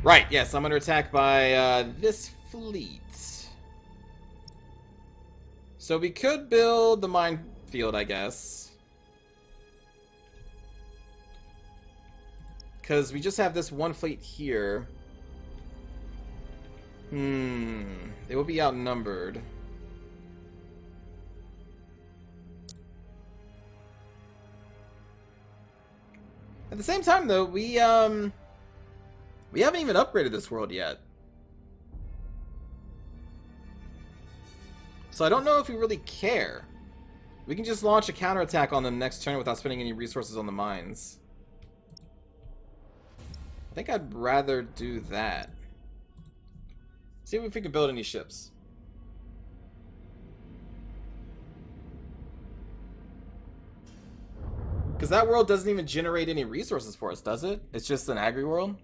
Right, yes, I'm under attack by this fleet. So we could build the minefield, I guess. Because we just have this one fleet here. They will be outnumbered. At the same time, though, we haven't even upgraded this world yet. So I don't know if we really care. We can just launch a counterattack on them next turn without spending any resources on the mines. I think I'd rather do that. See if we can build any ships. Because that world doesn't even generate any resources for us, does it? It's just an agri-world?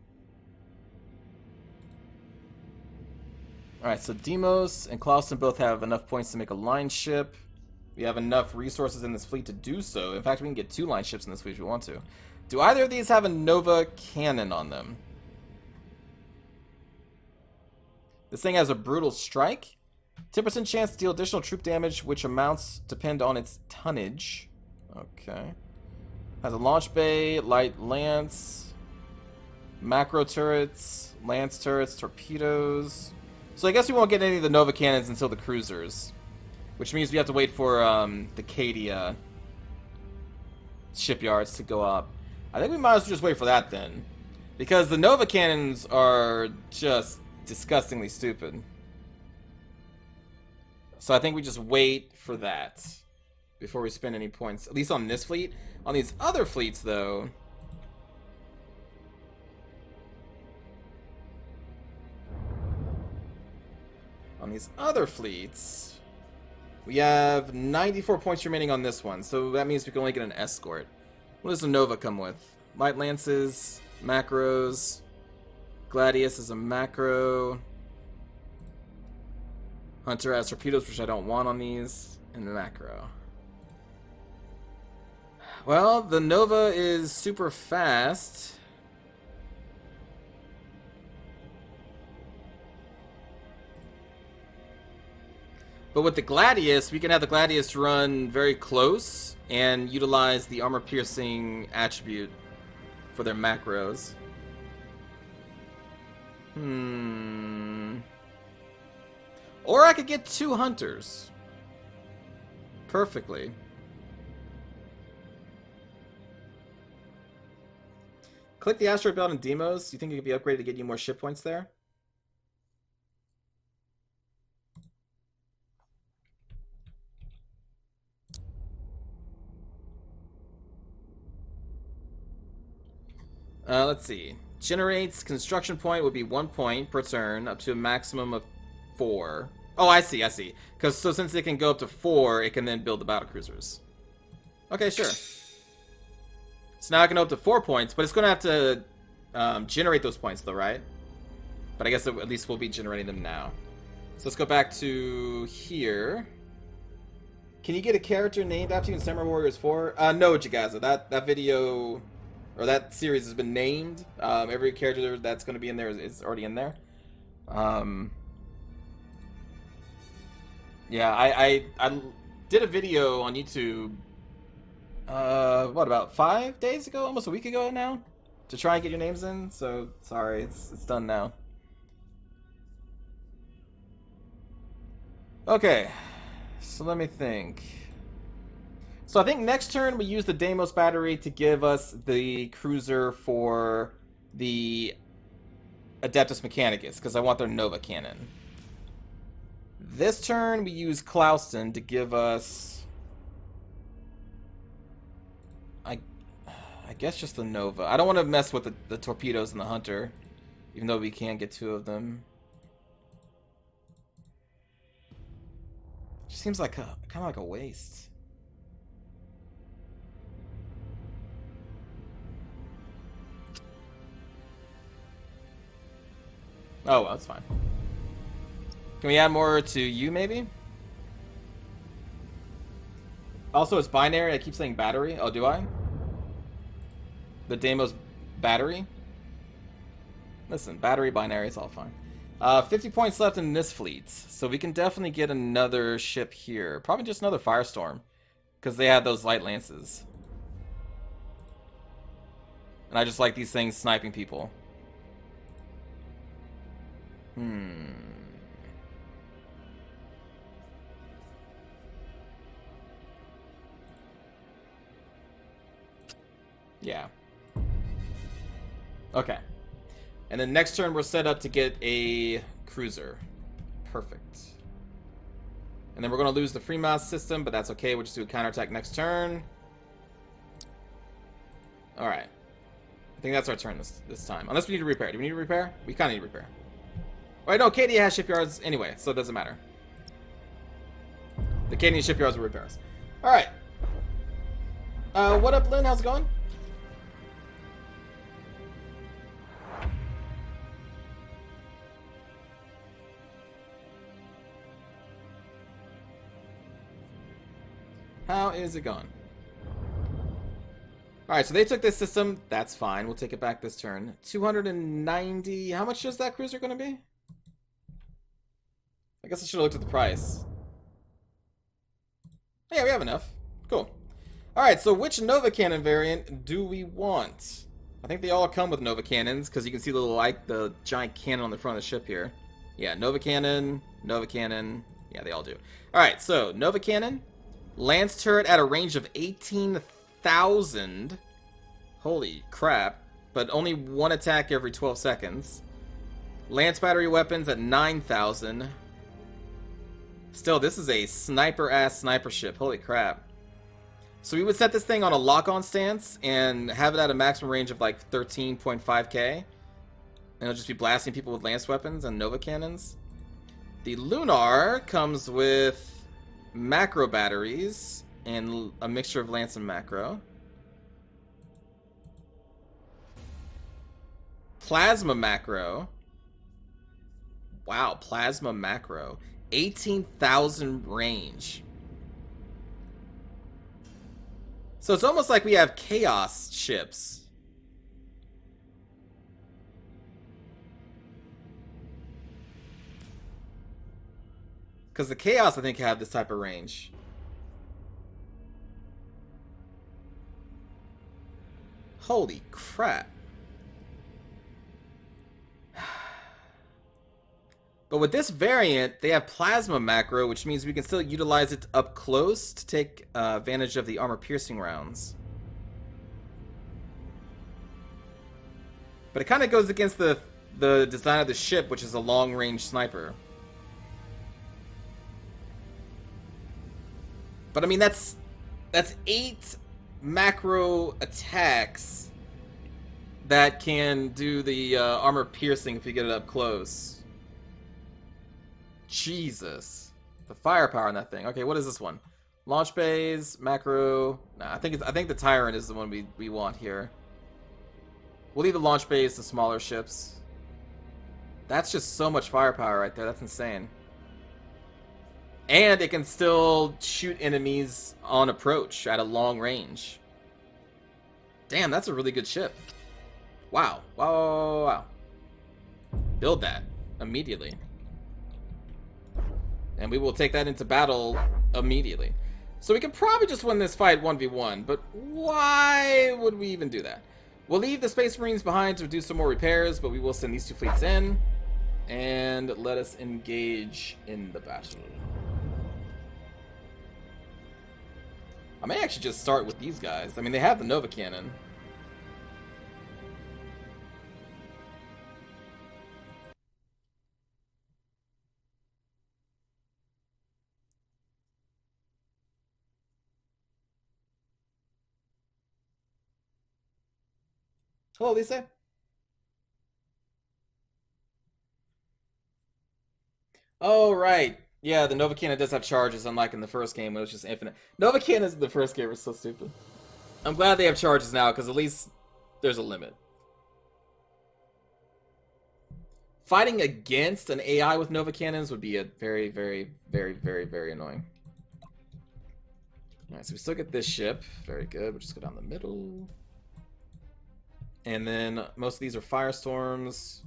Alright, so Demos and Clausen both have enough points to make a line ship. We have enough resources in this fleet to do so. In fact, we can get 2 line ships in this fleet if we want to. Do either of these have a Nova cannon on them? This thing has a brutal strike. 10% chance to deal additional troop damage, which amounts depend on its tonnage. Okay. Has a launch bay, light lance, macro turrets, lance turrets, torpedoes. So I guess we won't get any of the Nova cannons until the cruisers. Which means we have to wait for the Cadia shipyards to go up. I think we might as well just wait for that then. Because the Nova cannons are just disgustingly stupid. So I think we just wait for that before we spend any points. At least on this fleet. On these other fleets, though... On these other fleets... We have 94 points remaining on this one, so that means we can only get an escort. What does the Nova come with? Light lances, macros, Gladius is a macro, Hunter has torpedoes, which I don't want on these, and the macro. Well, the Nova is super fast. But with the Gladius, we can have the Gladius run very close and utilize the armor-piercing attribute for their macros. Or I could get 2 Hunters. Perfectly. Click the asteroid belt in Demos. You think it could be upgraded to get you more ship points there? Let's see. Generates construction point would be 1 point per turn, up to a maximum of 4. Oh, I see. Because so since it can go up to 4, it can then build the battle cruisers. Okay, sure. So now I can go up to 4 points, but it's going to have to generate those points, though, right? But I guess at least we'll be generating them now. So let's go back to here. Can you get a character named after you in Samurai Warriors 4? No, Jagaza. That video... Or that series has been named. Every character that's going to be in there is already in there. Yeah, I did a video on YouTube, what, about 5 days ago? Almost a week ago now? To try and get your names in, so sorry, it's done now. Okay, so let me think. So I think next turn we use the Deimos battery to give us the cruiser for the Adeptus Mechanicus, because I want their Nova cannon. This turn we use Clausen to give us... I guess just the Nova. I don't want to mess with the torpedoes and the Hunter, even though we can get 2 of them. Just seems like kind of like a waste. Oh, well, that's fine. Can we add more to you, maybe? Also, it's binary. I keep saying battery. Oh, do I? The Deimos battery? Listen, battery, binary, it's all fine. 50 points left in this fleet, so we can definitely get another ship here. Probably just another Firestorm, because they have those light lances. And I just like these things sniping people. Yeah. Okay. And then next turn we're set up to get a cruiser. Perfect. And then we're going to lose the free mass system, but that's okay. We'll just do a counterattack next turn. Alright. I think that's our turn this time. Unless we need to repair. Do we need to repair? We kind of need to repair. Alright, no, Acadia has shipyards anyway, so it doesn't matter. The Acadian shipyards will repair us. Alright. What up, Lynn? How's it going? How is it going? Alright, so they took this system. That's fine. We'll take it back this turn. 290. How much is that cruiser going to be? I guess I should have looked at the price. Yeah, we have enough. Cool. Alright, so which Nova Cannon variant do we want? I think they all come with Nova Cannons, because you can see the giant cannon on the front of the ship here. Yeah, Nova Cannon, Nova Cannon. Yeah, they all do. Alright, so Nova Cannon. Lance turret at a range of 18,000. Holy crap. But only one attack every 12 seconds. Lance battery weapons at 9,000. Still, this is a sniper-ass sniper ship. Holy crap. So we would set this thing on a lock-on stance and have it at a maximum range of like 13.5k. And it'll just be blasting people with lance weapons and Nova cannons. The Lunar comes with macro batteries and a mixture of lance and macro. Plasma macro. Wow, plasma macro. 18,000 range. So it's almost like we have chaos ships. Because the chaos, I think, have this type of range. Holy crap. But with this variant, they have plasma macro, which means we can still utilize it up close to take advantage of the armor-piercing rounds. But it kind of goes against the design of the ship, which is a long-range sniper. But I mean, that's 8 macro attacks that can do the armor-piercing if you get it up close. Jesus. The firepower on that thing. Okay, what is this one? Launch bays, macro. Nah, I think the Tyrant is the one we want here. We'll leave the launch bays to smaller ships. That's just so much firepower right there. That's insane. And it can still shoot enemies on approach at a long range. Damn, that's a really good ship. Wow. Wow, wow, wow, wow. Build that immediately. And we will take that into battle immediately. So we can probably just win this fight 1v1, but why would we even do that? We'll leave the Space Marines behind to do some more repairs, but we will send these two fleets in. And let us engage in the battle. I may actually just start with these guys. I mean, they have the Nova Cannon. Hello, Lisa. Oh, right. Yeah, the Nova Cannon does have charges, unlike in the first game when it was just infinite. Nova Cannons in the first game were so stupid. I'm glad they have charges now, because at least there's a limit. Fighting against an AI with Nova Cannons would be a very, very, very, very, very annoying. Alright, so we still get this ship. Very good. We'll just go down the middle. And then most of these are Firestorms.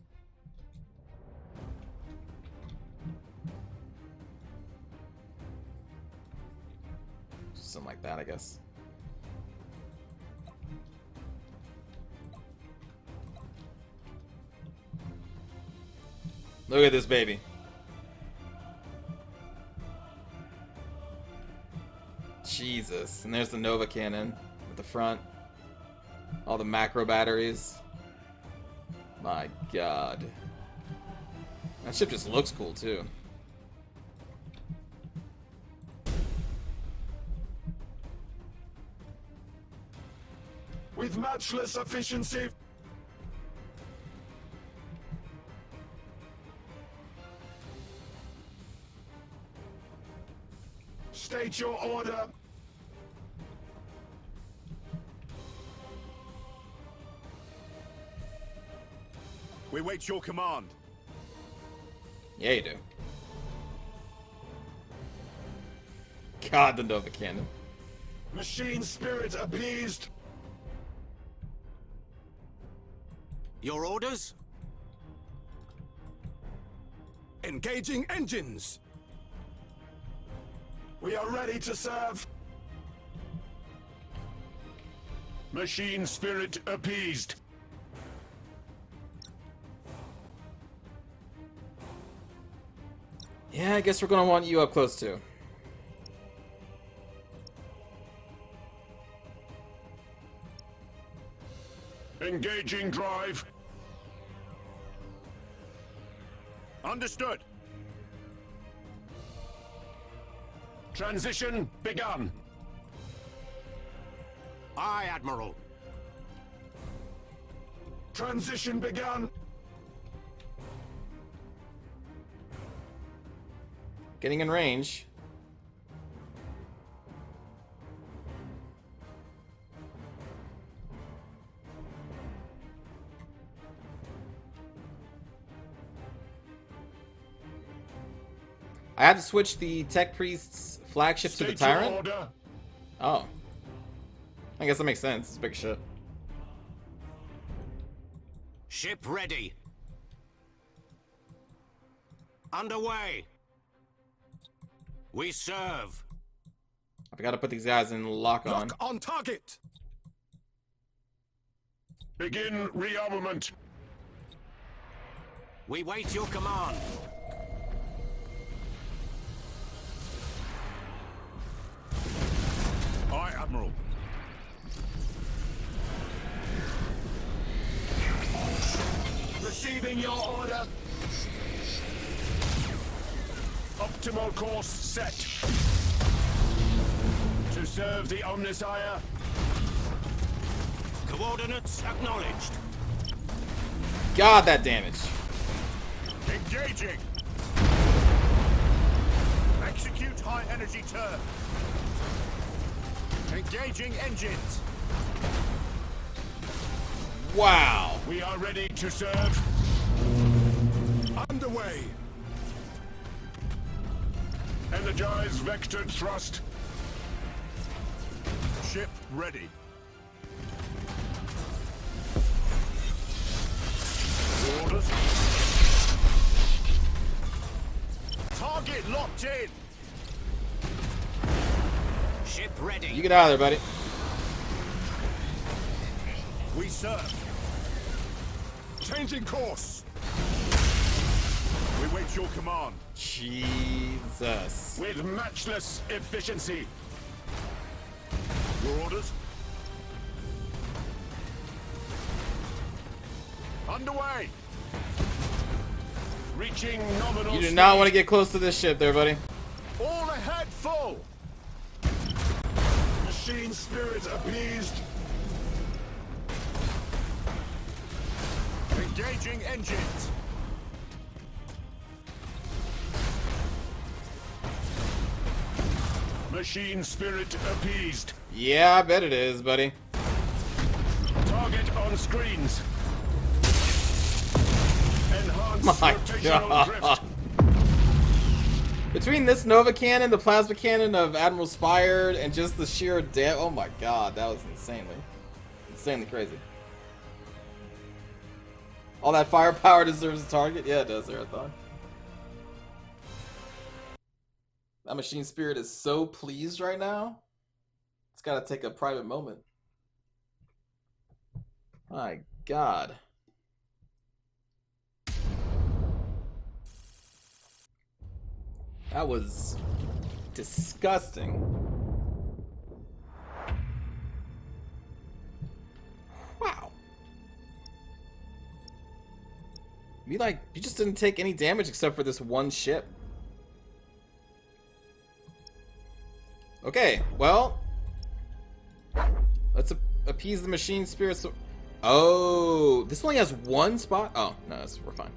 something like that, I guess. Look at this baby. Jesus. And there's the Nova cannon at the front. All the macro batteries. My god. That ship just looks cool, too. With matchless efficiency. State your order. We wait your command. Yeah, you do. God, the Nova cannon. Machine spirit appeased. Your orders? Engaging engines. We are ready to serve. Machine spirit appeased. Yeah, I guess we're gonna want you up close too. Engaging drive. Understood. Transition begun. Aye, Admiral. Transition begun. Getting in range. I have to switch the Tech Priest's flagship to the State your Tyrant? order. Oh. I guess that makes sense. It's a big ship. Ship ready. Underway. We serve. I forgot to put these guys in lock on. Lock on target. Begin rearmament. We wait your command. Aye, Admiral. Receiving your order. Optimal course set. To serve the Omnisire. Coordinates acknowledged. God, that damage. Engaging. Execute high energy turn. Engaging engines. Wow. We are ready to serve. Underway. Energize vectored thrust. Ship ready. Orders. Target locked in. Ship ready. You get out of there, buddy. We serve. Changing course. We wait your command. Jesus. With matchless efficiency. Your orders? Underway. Reaching nominal You do speed. not want to get close to this ship there, buddy. All ahead full. Machine spirit appeased. Engaging engines. Machine spirit appeased. Yeah, I bet it is, buddy. Target on screens. Enhance My rotational God. drift. Between this Nova cannon, the plasma cannon of Admiral Spired, and just the sheer oh my god, that was insanely crazy. All that firepower deserves a target? Yeah, it does, Arathon. That machine spirit is so pleased right now. gotta take a private moment. My God. That was disgusting. Wow. You just didn't take any damage except for this one ship. Okay, well, let's appease the machine spirits. Oh, this only has one spot? Oh, no, we're fine.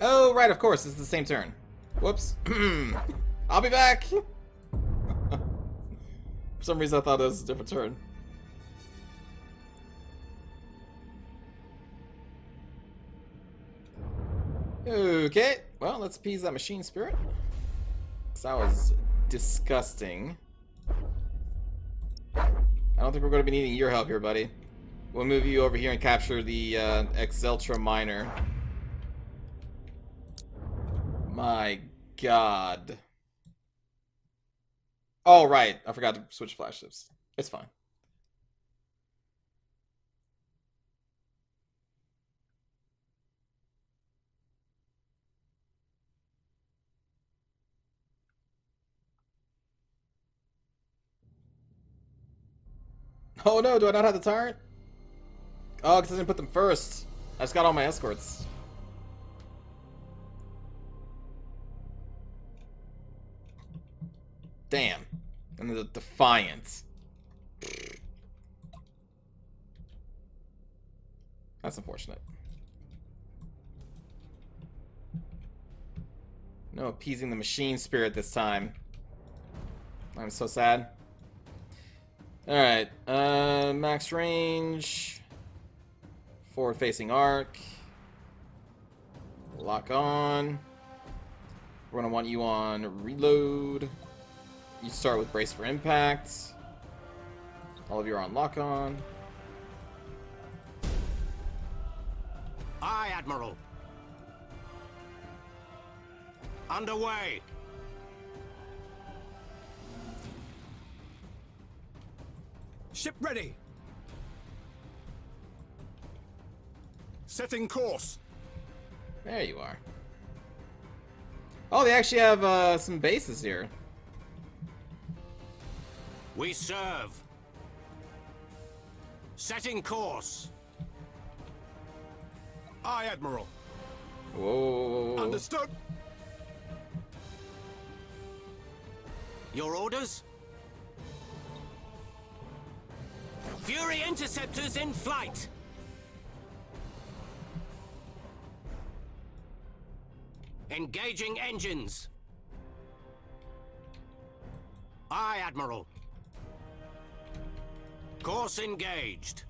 Oh, right, of course, it's the same turn. Whoops. I'll be back. For some reason, I thought it was a different turn. Okay, well, let's appease that machine spirit. Because that was disgusting. I don't think we're going to be needing your help here, buddy. We'll move you over here and capture the Exeltra Miner. My God. Oh, right. I forgot to switch flash ships. It's fine. Oh no, do I not have the turret? Oh, because I didn't put them first. I just got all my escorts. Damn. And the Defiant. That's unfortunate. No appeasing the machine spirit this time. I'm so sad. Alright, max range. Forward facing arc. Lock on. We're gonna want you on reload. You start with brace for impact. All of you are on lock on. Aye, Admiral. Underway. Ship ready. Setting course. There you are. Oh, they actually have some bases here. We serve. Setting course. Aye, Admiral. Whoa. Understood. Your orders? Fury interceptors in flight. Engaging engines. Aye, Admiral. Course engaged.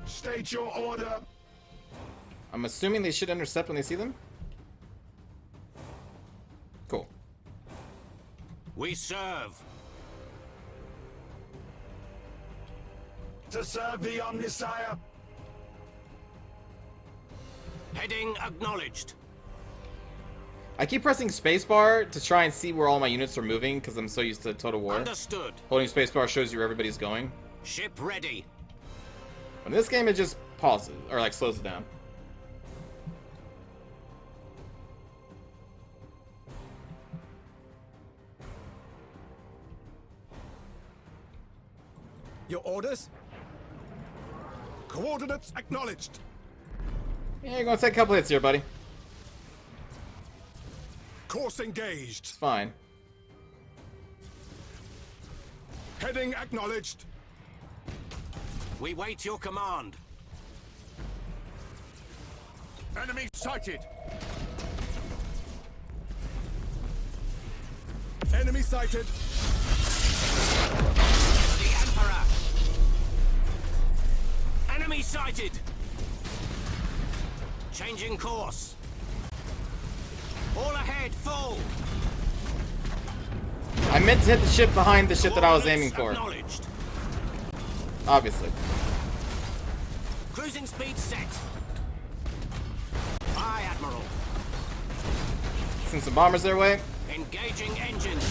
State your order. I'm assuming they should intercept when they see them? Cool. We serve. To serve the Omnisire. Heading acknowledged. I keep pressing spacebar to try and see where all my units are moving because I'm so used to Total War. Understood. Holding spacebar shows you where everybody's going. Ship ready. In this game, it just pauses, or like slows it down. Your orders? Coordinates acknowledged. Yeah, you're gonna take a couple hits here, buddy. Course engaged. It's fine. Heading acknowledged. We wait your command. Enemy sighted. Enemy sighted. The Emperor. Enemy sighted. Changing course. All ahead, full. I meant to hit the ship behind the ship that I was aiming for. Acknowledged. Obviously. Cruising speed set. Aye, Admiral. Send some bombers their way. Engaging engines.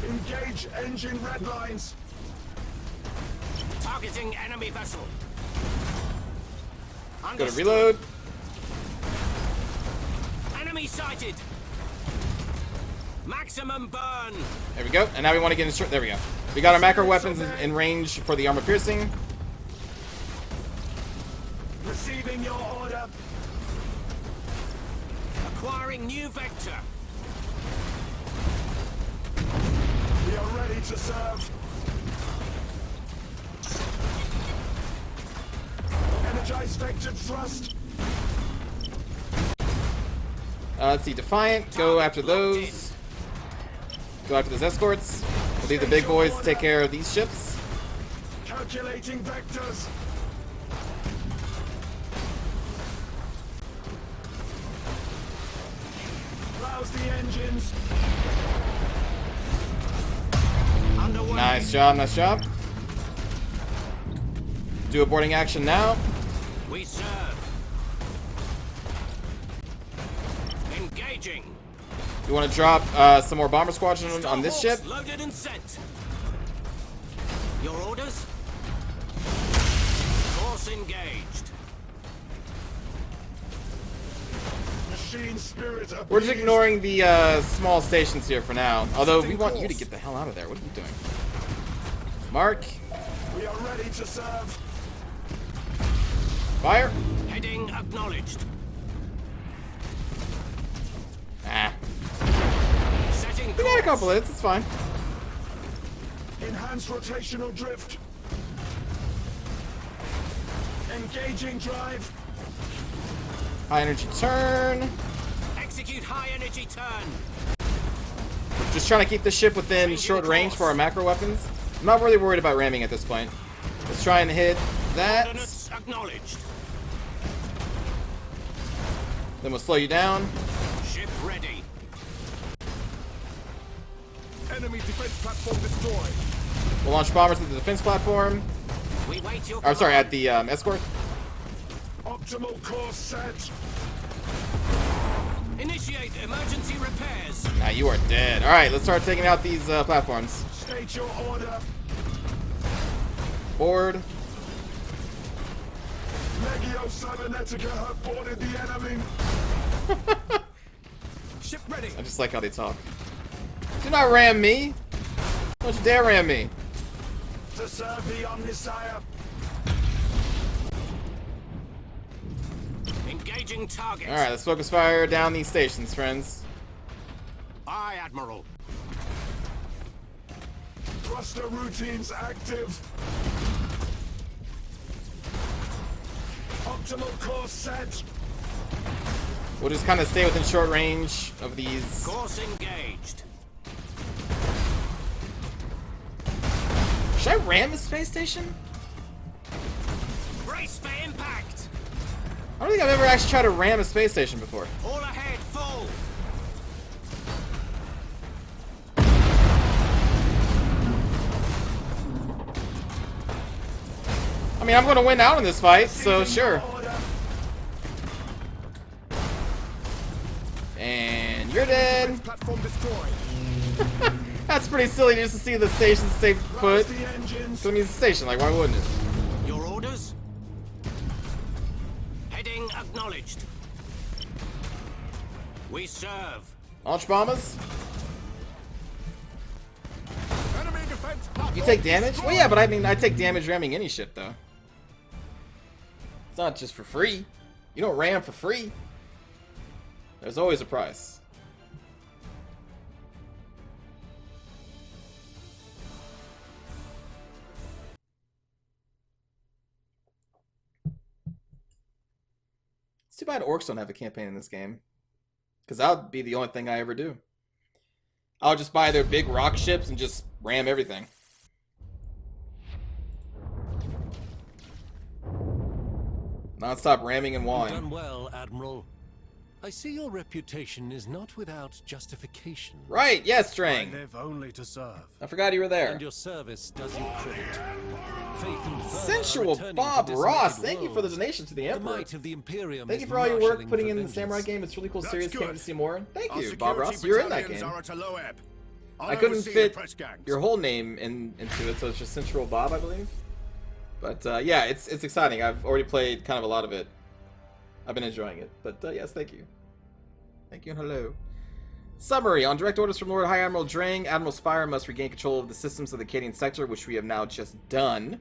Engage engine red lines. Targeting enemy vessel. Go to Understood. reload. Enemy sighted. Maximum burn. There we go. And now we want to get in. There we go. We got our macro weapons in range for the armor piercing. Receiving your order. Acquiring new vector. We are ready to serve. Energize vector thrust. Let's see. Defiant. Go after those. Go after those escorts. We'll leave the big boys to take care of these ships. Calculating vectors. Rouse the engines. Underway. Nice job. Nice job. Do a boarding action now. We serve. Engaging. You want to drop some more bomber squadron on this ship? Starhawks loaded and sent. Your orders? Course engaged. Machine spirit. We're just appeased. ignoring the small stations here for now. Although we want you to get the hell out of there. What are you doing? Mark. We are ready to serve. Fire. Heading acknowledged. Ah. Setting We got a course. couple hits. It's fine. Enhance rotational drift. Engaging drive. High energy turn. Execute high energy turn. Just trying to keep the ship within short range for our macro weapons. I'm not really worried about ramming at this point. Let's try and hit that. Coordinates acknowledged. Then we'll slow you down. Ship ready. Enemy defense platform destroyed. We'll launch bombers at the defense platform. We wait your Or, sorry, command. at the escort. Optimal course set. Initiate emergency repairs. Now you are dead. Alright, let's start taking out these platforms. State your order. Board. Legio Cybernetica have boarded the enemy. Ship ready. I just like how they talk. Do not ram me. Don't you dare ram me. To serve the Omnisire. Engaging targets. Alright, let's focus fire down these stations, friends. Aye, Admiral. Thruster routines active. Optimal course set. We'll just kind of stay within short range of these. Course engaged. Should I ram the space station? Brace for impact. I don't think I've ever actually tried to ram a space station before. All ahead, full. I mean, I'm going to win out in this fight, so sure. Order. And you're dead. Platform destroyed. That's pretty silly just to see the station stay put. Rouse the engines. So it means the station, like, why wouldn't it? Your orders? Heading acknowledged. We serve. Launch bombers? Enemy defense platform You take damage? destroyed. Well, yeah, but I mean, I take damage ramming any ship, though. It's not just for free. You don't ram for free. There's always a price. It's too bad orcs don't have a campaign in this game. Because that would be the only thing I ever do. I'll just buy their big rock ships and just ram everything. Non-stop ramming and walling. Done well, Admiral. I see your reputation is not without justification. Right, yes, I Strang. live only to serve. I forgot you were there. And your service does you credit. Faith and fervor are Sensual returning Bob to Ross, desolated thank you for the worlds. donation to the The Emperor. might of the Imperium Thank you is for all your work marshalling putting for in the vengeance. Samurai game. It's really cool That's series. Can't good. wait to see more. Thank Our you, Bob security Ross. You're in that battalions game. are at a low ebb. I couldn't oversee fit the press gangs. your whole name into it, so it's just Sensual Bob, I believe. But yeah, it's exciting. I've already played kind of a lot of it. I've been enjoying it. But yes, thank you. Thank you and hello. Summary. On direct orders from Lord High Admiral Drang, Admiral Spire must regain control of the systems of the Cadian sector, which we have now just done.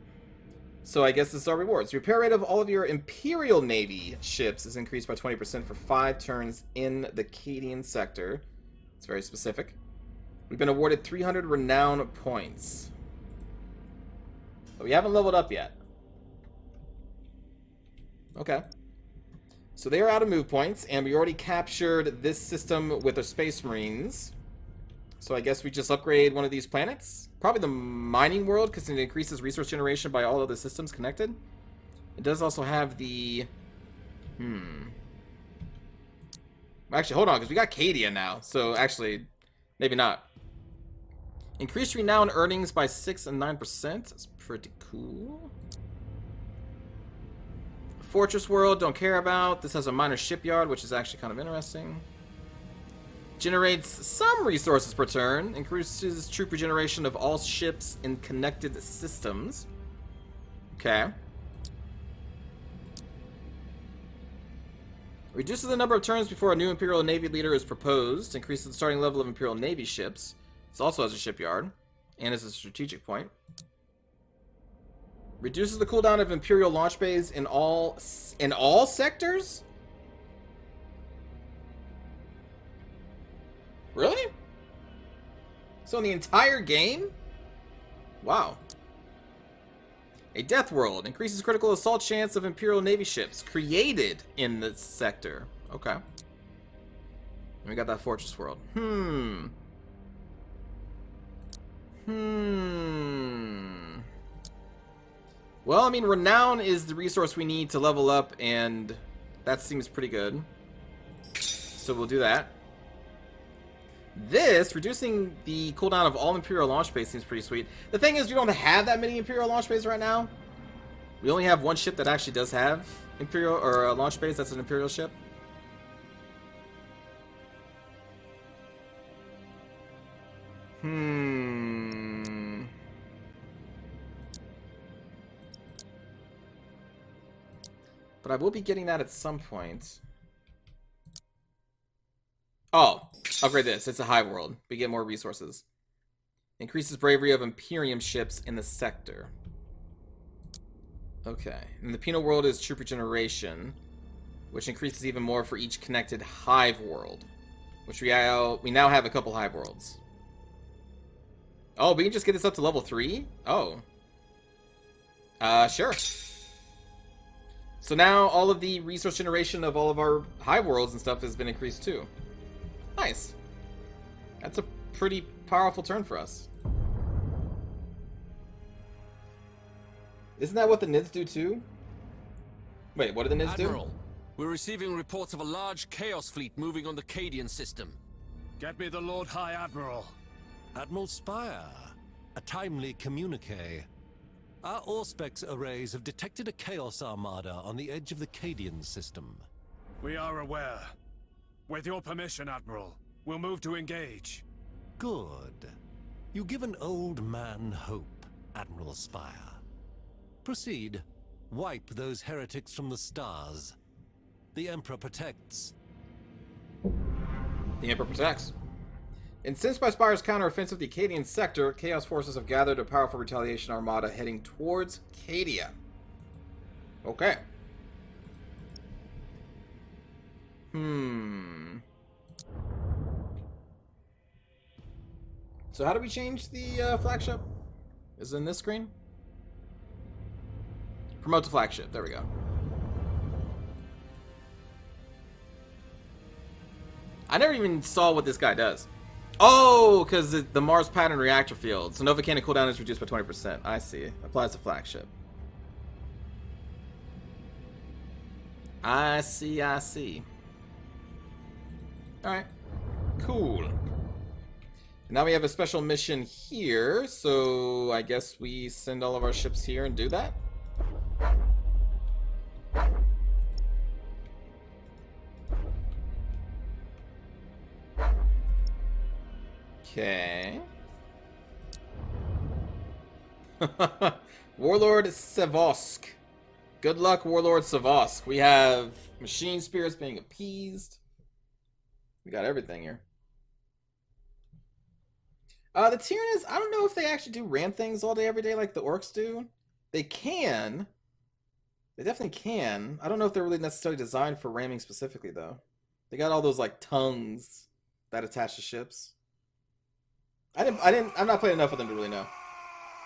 So I guess this is our rewards. The repair rate of all of your Imperial Navy ships is increased by 20% for 5 turns in the Cadian sector. It's very specific. We've been awarded 300 renown points. But we haven't leveled up yet. Okay. So they are out of move points, and we already captured this system with our Space Marines. So I guess we just upgrade one of these planets? Probably the mining world, because it increases resource generation by all of the systems connected. It does also have the... Actually, hold on, because we got Cadia now. So actually, maybe not. Increased renown earnings by 6 and 9%. That's pretty cool. Fortress World, don't care about. This has a minor shipyard, which is actually kind of interesting. Generates some resources per turn. Increases troop regeneration of all ships in connected systems. Okay. Reduces the number of turns before a new Imperial Navy leader is proposed. Increases the starting level of Imperial Navy ships. This also has a shipyard. And is a strategic point. Reduces the cooldown of Imperial launch bays in all sectors? Really? So in the entire game? Wow. A death world. Increases critical assault chance of Imperial Navy ships created in this sector. Okay. And we got that fortress world. Well, I mean, renown is the resource we need to level up, and that seems pretty good. So we'll do that. This, reducing the cooldown of all Imperial launch bays, seems pretty sweet. The thing is, we don't have that many Imperial launch bays right now. We only have one ship that actually does have Imperial or launch bays. That's an Imperial ship. But I will be getting that at some point. Oh, upgrade this. It's a hive world. We get more resources. Increases bravery of Imperium ships in the sector. Okay. And the penal world is troop regeneration, which increases even more for each connected hive world. Which we now have a couple hive worlds. Oh, we can just get this up to level 3? Oh. Sure. So now all of the resource generation of all of our hive worlds and stuff has been increased too. Nice. That's a pretty powerful turn for us. Isn't that what the Nids do too? Wait, what do the Nids Admiral, do? we're receiving reports of a large Chaos fleet moving on the Cadian system. Get me the Lord High Admiral. Admiral Spire, a timely communique. Our Auspex arrays have detected a Chaos Armada on the edge of the Cadian system. We are aware. With your permission, Admiral, we'll move to engage. Good. You give an old man hope, Admiral Spire. Proceed. Wipe those heretics from the stars. The Emperor protects. The Emperor protects. Incensed by Spire's counter-offensive the Cadian sector, Chaos forces have gathered a powerful retaliation armada heading towards Cadia. Okay. So how do we change the flagship? Is it in this screen? Promote to flagship. There we go. I never even saw what this guy does. Oh, because the Mars pattern reactor field. So Nova Cannon cooldown is reduced by 20%. I see. Applies to flagship. I see. Alright. Cool. Now we have a special mission here, so I guess we send all of our ships here and do that. Okay. Warlord Sevosk. Good luck, Warlord Sevosk. We have machine spirits being appeased. We got everything here. The Tyranids, I don't know if they actually do ram things all day, every day like the orcs do. They can. They definitely can. I don't know if they're really necessarily designed for ramming specifically, though. They got all those, like, tongues that attach to ships. I'm not playing enough with them to really know.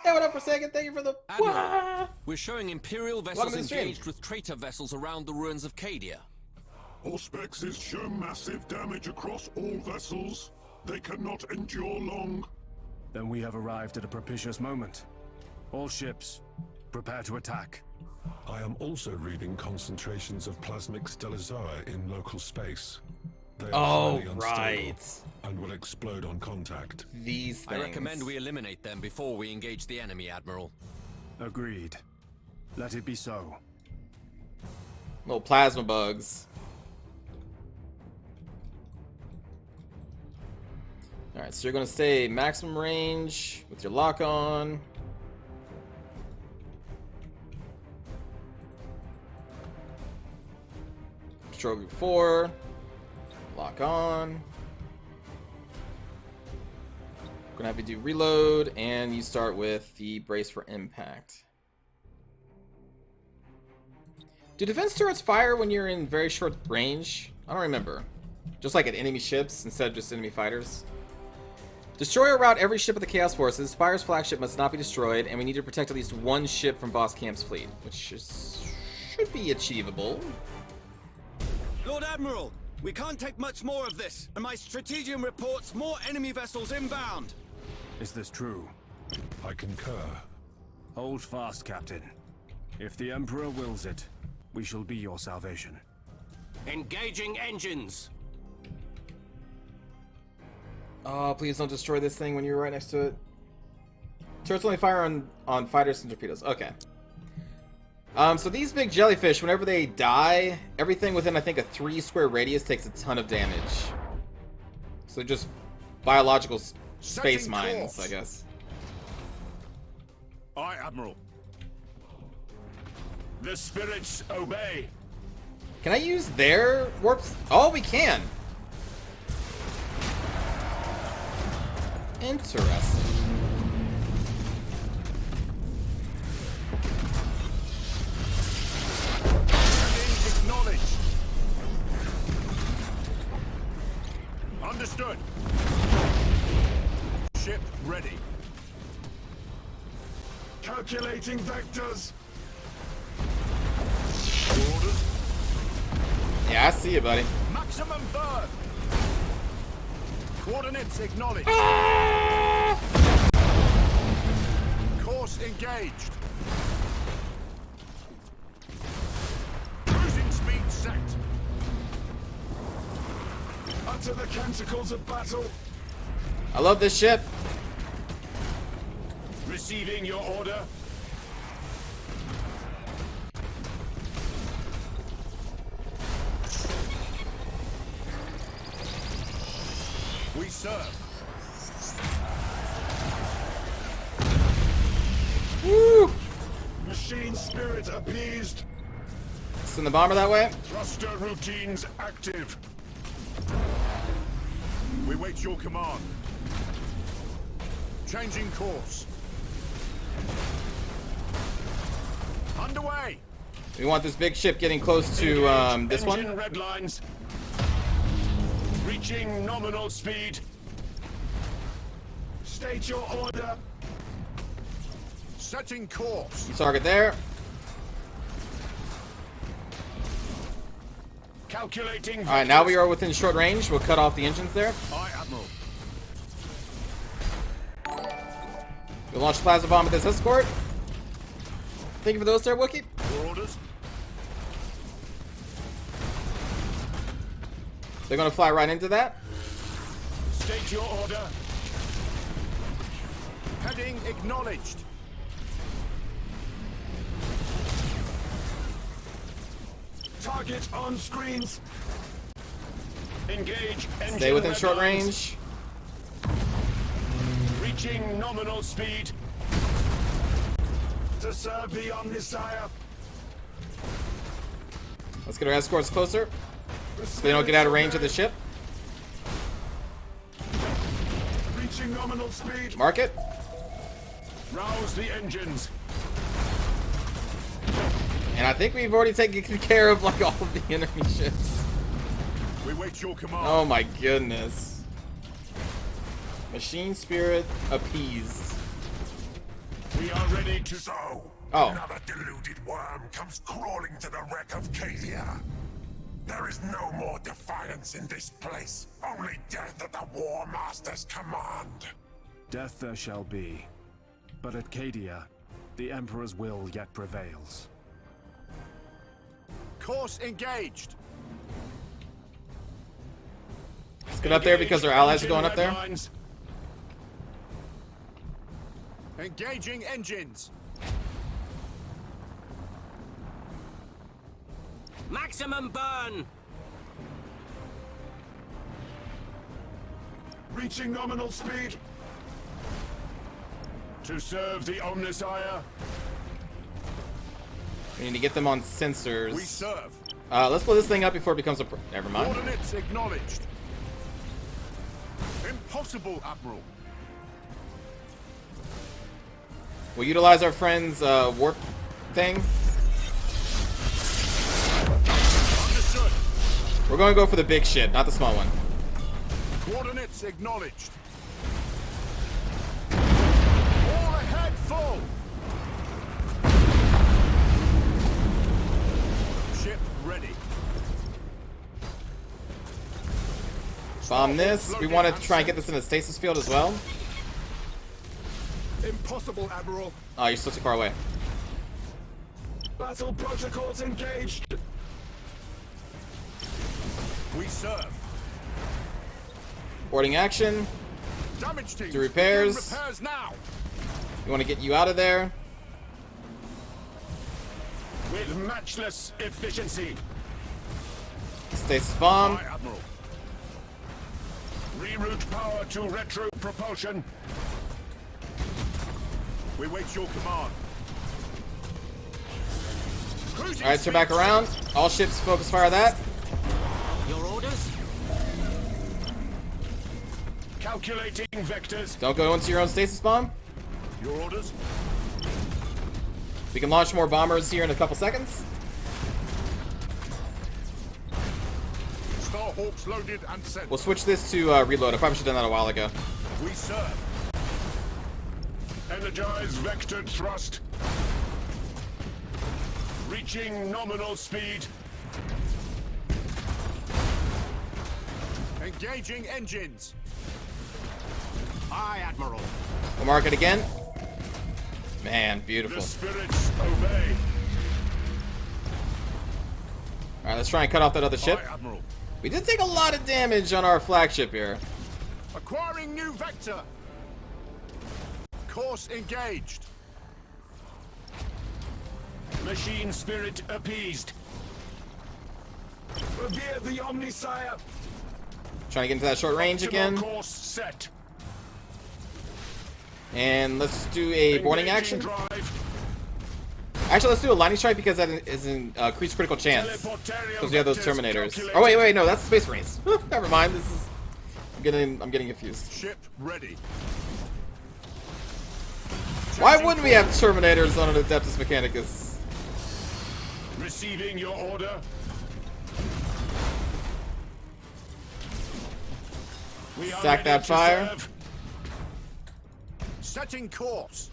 Hey, what up for second? Thank you for the... Admiral, we're showing Imperial vessels Welcome to the stream. engaged with traitor vessels around the ruins of Cadia. Auspexes show massive damage across all vessels. They cannot endure long. Then we have arrived at a propitious moment. All ships, prepare to attack. I am also reading concentrations of plasmic stellazar in local space. They are Oh, highly unstable right. and will explode on contact. These things. I recommend we eliminate them before we engage the enemy, Admiral. Agreed. Let it be so. Little plasma bugs. Alright, so you're going to stay maximum range with your lock on. Control group 4. Lock on. We're going to have you do reload, and you start with the brace for impact. Do defense turrets fire when you're in very short range? I don't remember. Just like at enemy ships instead of just enemy fighters. Destroy or rout every ship of the Chaos Forces. Spire's flagship must not be destroyed, and we need to protect at least one ship from Voss Camp's fleet, which should be achievable. Lord Admiral, we can't take much more of this, and my strategium reports more enemy vessels inbound. Is this true? I concur. Hold fast, Captain. If the Emperor wills it, we shall be your salvation. Engaging engines. Oh, please don't destroy this thing when you're right next to it. Turrets only fire on fighters and torpedoes. Okay. So these big jellyfish, whenever they die, everything within, I think, a 3 square radius takes a ton of damage. So they're just biological space mines, I guess. Aye, Admiral. The spirits obey. Can I use their warps? Oh, we can. Interesting. Acknowledged. Understood. Ship ready. Calculating vectors. Orders. Yeah, I see you, buddy. Maximum burn. Coordinates acknowledged. Course engaged. Cruising speed set. Utter the canticles of battle. I love this ship. Receiving your order. We serve. Woo! Machine spirit appeased. Send the bomber that way. Thruster routines active. We wait your command. Changing course. Underway. We want this big ship getting close to this one. Engine red lines. Reaching nominal speed. State your order. Setting course. Target there. Calculating. All right, now we are within short range. We'll cut off the engines there. Aye, Admiral. We'll launch the plasma bomb with this escort. Thank you for those, sir, Wookie. Your orders. They're gonna fly right into that. State your order. Heading acknowledged. Target on screens. Engage engine. Stay within red short lines. range. Reaching nominal speed. To serve the Omnisire. Let's get our escorts closer so they don't get out of range of the ship. Reaching nominal speed. Mark it. Rouse the engines. And I think we've already taken care of like all of the enemy ships. We wait your command. Oh my goodness. Machine spirit appeased. We are ready to So, Oh. another deluded worm comes crawling to the wreck of Cadia. There is no more defiance in this place. Only death at the War Master's command. Death there shall be. But at Cadia, the Emperor's will yet prevails. Course engaged. Let's get up there because our allies are going up there. Engaging engines. Maximum burn! Reaching nominal speed. To serve the Omnisire. We need to get them on sensors. We serve. Let's blow this thing up before it becomes a... Never mind. Coordinates acknowledged. Impossible, Admiral. We'll utilize our friend's warp thing. Understood. We're going to go for the big ship, not the small one. Coordinates acknowledged. All ahead, full. Ship ready. Bomb this. We want to try and get this in the stasis field as well. Impossible, Admiral. Oh, you're still too far away. Battle protocols engaged. We serve. Boarding action. Damage team. Do repairs. Repairs now. We want to get you out of there. With matchless efficiency. Stasis bomb. Aye, Admiral. Reroute power to retro propulsion. We wait your command. Cruising Alright, turn back around. All ships focus fire that. Your orders? Calculating vectors. Don't go into your own stasis bomb. Your orders. We can launch more bombers here in a couple seconds. Starhawks loaded and sent. We'll switch this to reload. I probably should have done that a while ago. We serve. Energize vectored thrust. Reaching nominal speed. Engaging engines. Aye, Admiral. We'll mark it again. Man, The beautiful. spirits obey. Alright, let's try and cut off that other ship. Aye, Admiral. We did take a lot of damage on our flagship here. Acquiring new vector. Course engaged. Machine spirit appeased. Revere the Omnisire. Trying to get into that short range again. Course set. And let's do a boarding Engaging action. drive. Actually, let's do a lightning strike because that is an increased critical chance. Teleportarium Because we have those vectors Terminators. calculated. Oh wait, no, that's Space Marines. Never mind. This is. I'm getting confused. Ship ready. Why wouldn't we have Terminators on an Adeptus Mechanicus? Receiving your order. We are Stack ready that to fire. serve. Setting course.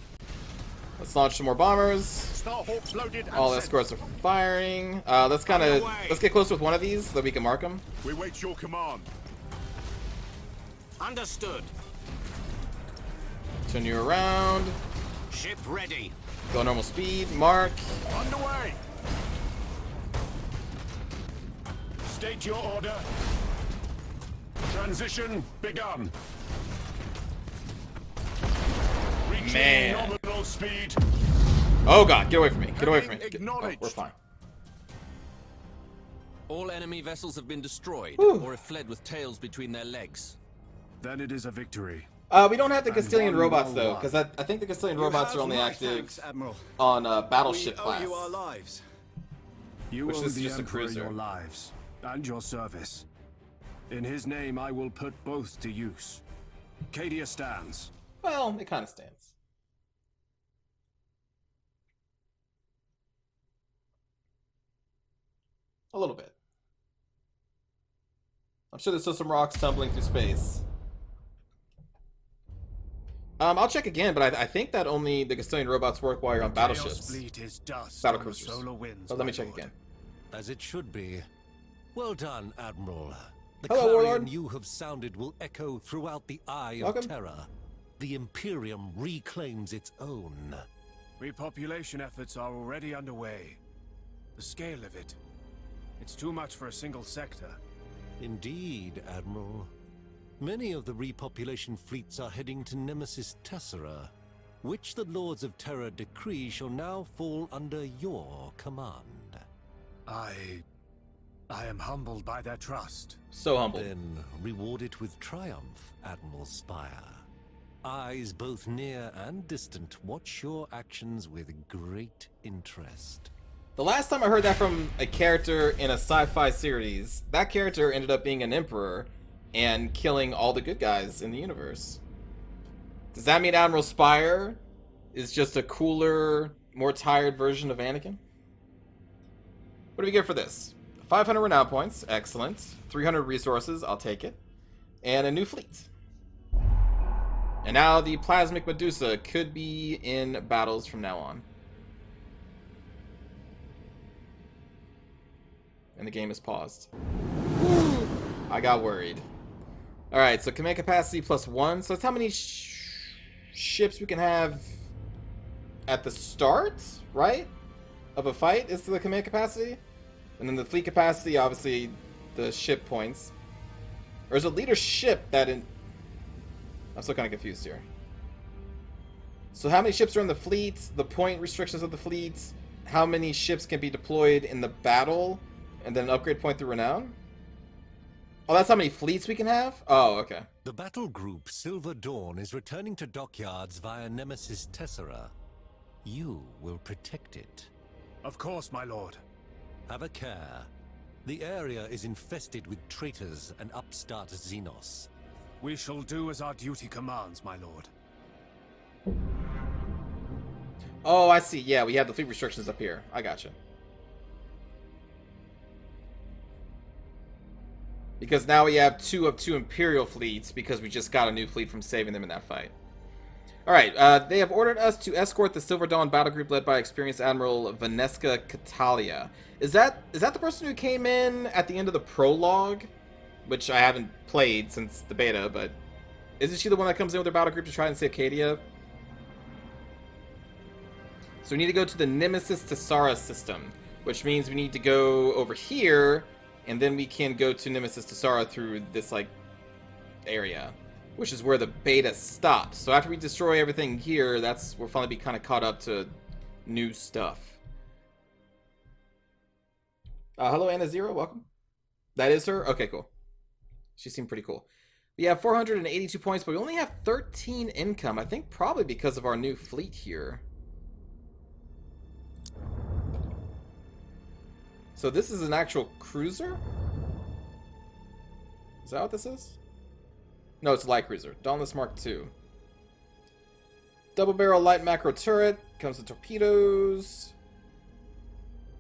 Let's launch some more bombers. Starhawks loaded and All sent. escorts are firing. Let's get close with one of these so that we can mark them. We wait your command. Understood. Turn you around. Ship ready. Go normal speed. Mark. Underway. State your order. Transition begun. Reaching Man. nominal speed. Oh god, get away from me. Get away from me. Acknowledged. We're fine. All enemy vessels have been destroyed, Whew. or have fled with tails between their legs. Then it is a victory. We don't have the Castilian one robots will though, won. because I think the Castilian You robots have are only my active thanks, Admiral. on battleship We class. owe you our lives. You Which owe this is the just a Emperor cruiser. your lives and your service. In his name, I will put both to use. Cadia stands. Well, it kind of stands. A little bit. I'm sure there's still some rocks tumbling through space. I'll check again, but I think that only the Castilian robots work while you're on Chaos battleships. fleet is dust Battle on the cruisers. solar winds, But let me my check lord. again. As it should be. Well done, Admiral. The Hello, clarion Warlord. you have sounded will echo throughout the Eye Welcome. of Terror. The Imperium reclaims its own. Repopulation efforts are already underway. The scale of it, it's too much for a single sector. Indeed, Admiral. Many of the repopulation fleets are heading to Nemesis Tessera, which the Lords of Terror decree shall now fall under your command. I am humbled by their trust. So humble. Then reward it with triumph, Admiral Spire. Eyes both near and distant watch your actions with great interest. The last time I heard that from a character in a sci-fi series, that character ended up being an emperor and killing all the good guys in the universe. Does that mean Admiral Spire is just a cooler, more tired version of Anakin? What do we get for this? 500 renown points, excellent. 300 resources, I'll take it. And a new fleet. And now the Plasmic Medusa could be in battles from now on. And the game is paused. I got worried. Alright, so command capacity +1. So that's how many ships we can have at the start, right? Of a fight is the command capacity. And then the fleet capacity, obviously, the ship points. Or is it leadership that in... I'm still kind of confused here. So how many ships are in the fleet? The point restrictions of the fleet? How many ships can be deployed in the battle? And then an upgrade point through renown? Oh, that's how many fleets we can have? Oh, okay. The battle group Silver Dawn is returning to dockyards via Nemesis Tessera. You will protect it. Of course, my lord. Have a care. The area is infested with traitors and upstart Xenos. We shall do as our duty commands, my lord. Oh, I see. Yeah, we have the fleet restrictions up here. I gotcha. Because now we have 2 of 2 Imperial fleets because we just got a new fleet from saving them in that fight. Alright, they have ordered us to escort the Silver Dawn battle group led by experienced Admiral Vanesca Catalia. Is that the person who came in at the end of the prologue? Which I haven't played since the beta, but... Isn't she the one that comes in with her battle group to try and save Cadia? So we need to go to the Nemesis Tessera system, which means we need to go over here, and then we can go to Nemesis Tessera through this, like, area, which is where the beta stops. So after we destroy everything here, we'll finally be kind of caught up to new stuff. Hello, Anna Zero, welcome. That is her? Okay, cool. She seemed pretty cool. We have 482 points, but we only have 13 income. I think probably because of our new fleet here. So this is an actual cruiser? Is that what this is? No, it's a light cruiser. Dauntless Mark II. Double barrel light macro turret. Comes with torpedoes.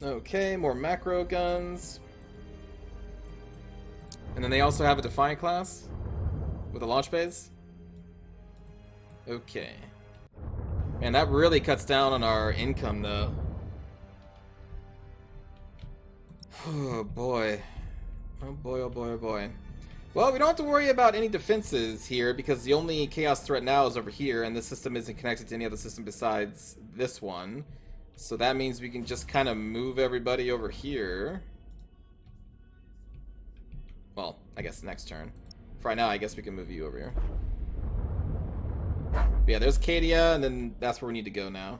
Okay, more macro guns. And then they also have a Defiant class with a launch base. Okay. Man, that really cuts down on our income, though. Oh, boy. Oh, boy, oh, boy, oh, boy. Well, we don't have to worry about any defenses here because the only chaos threat now is over here, and this system isn't connected to any other system besides this one. So that means we can just kind of move everybody over here. Well, I guess next turn. For right now, I guess we can move you over here. But yeah, there's Cadia, and then that's where we need to go now.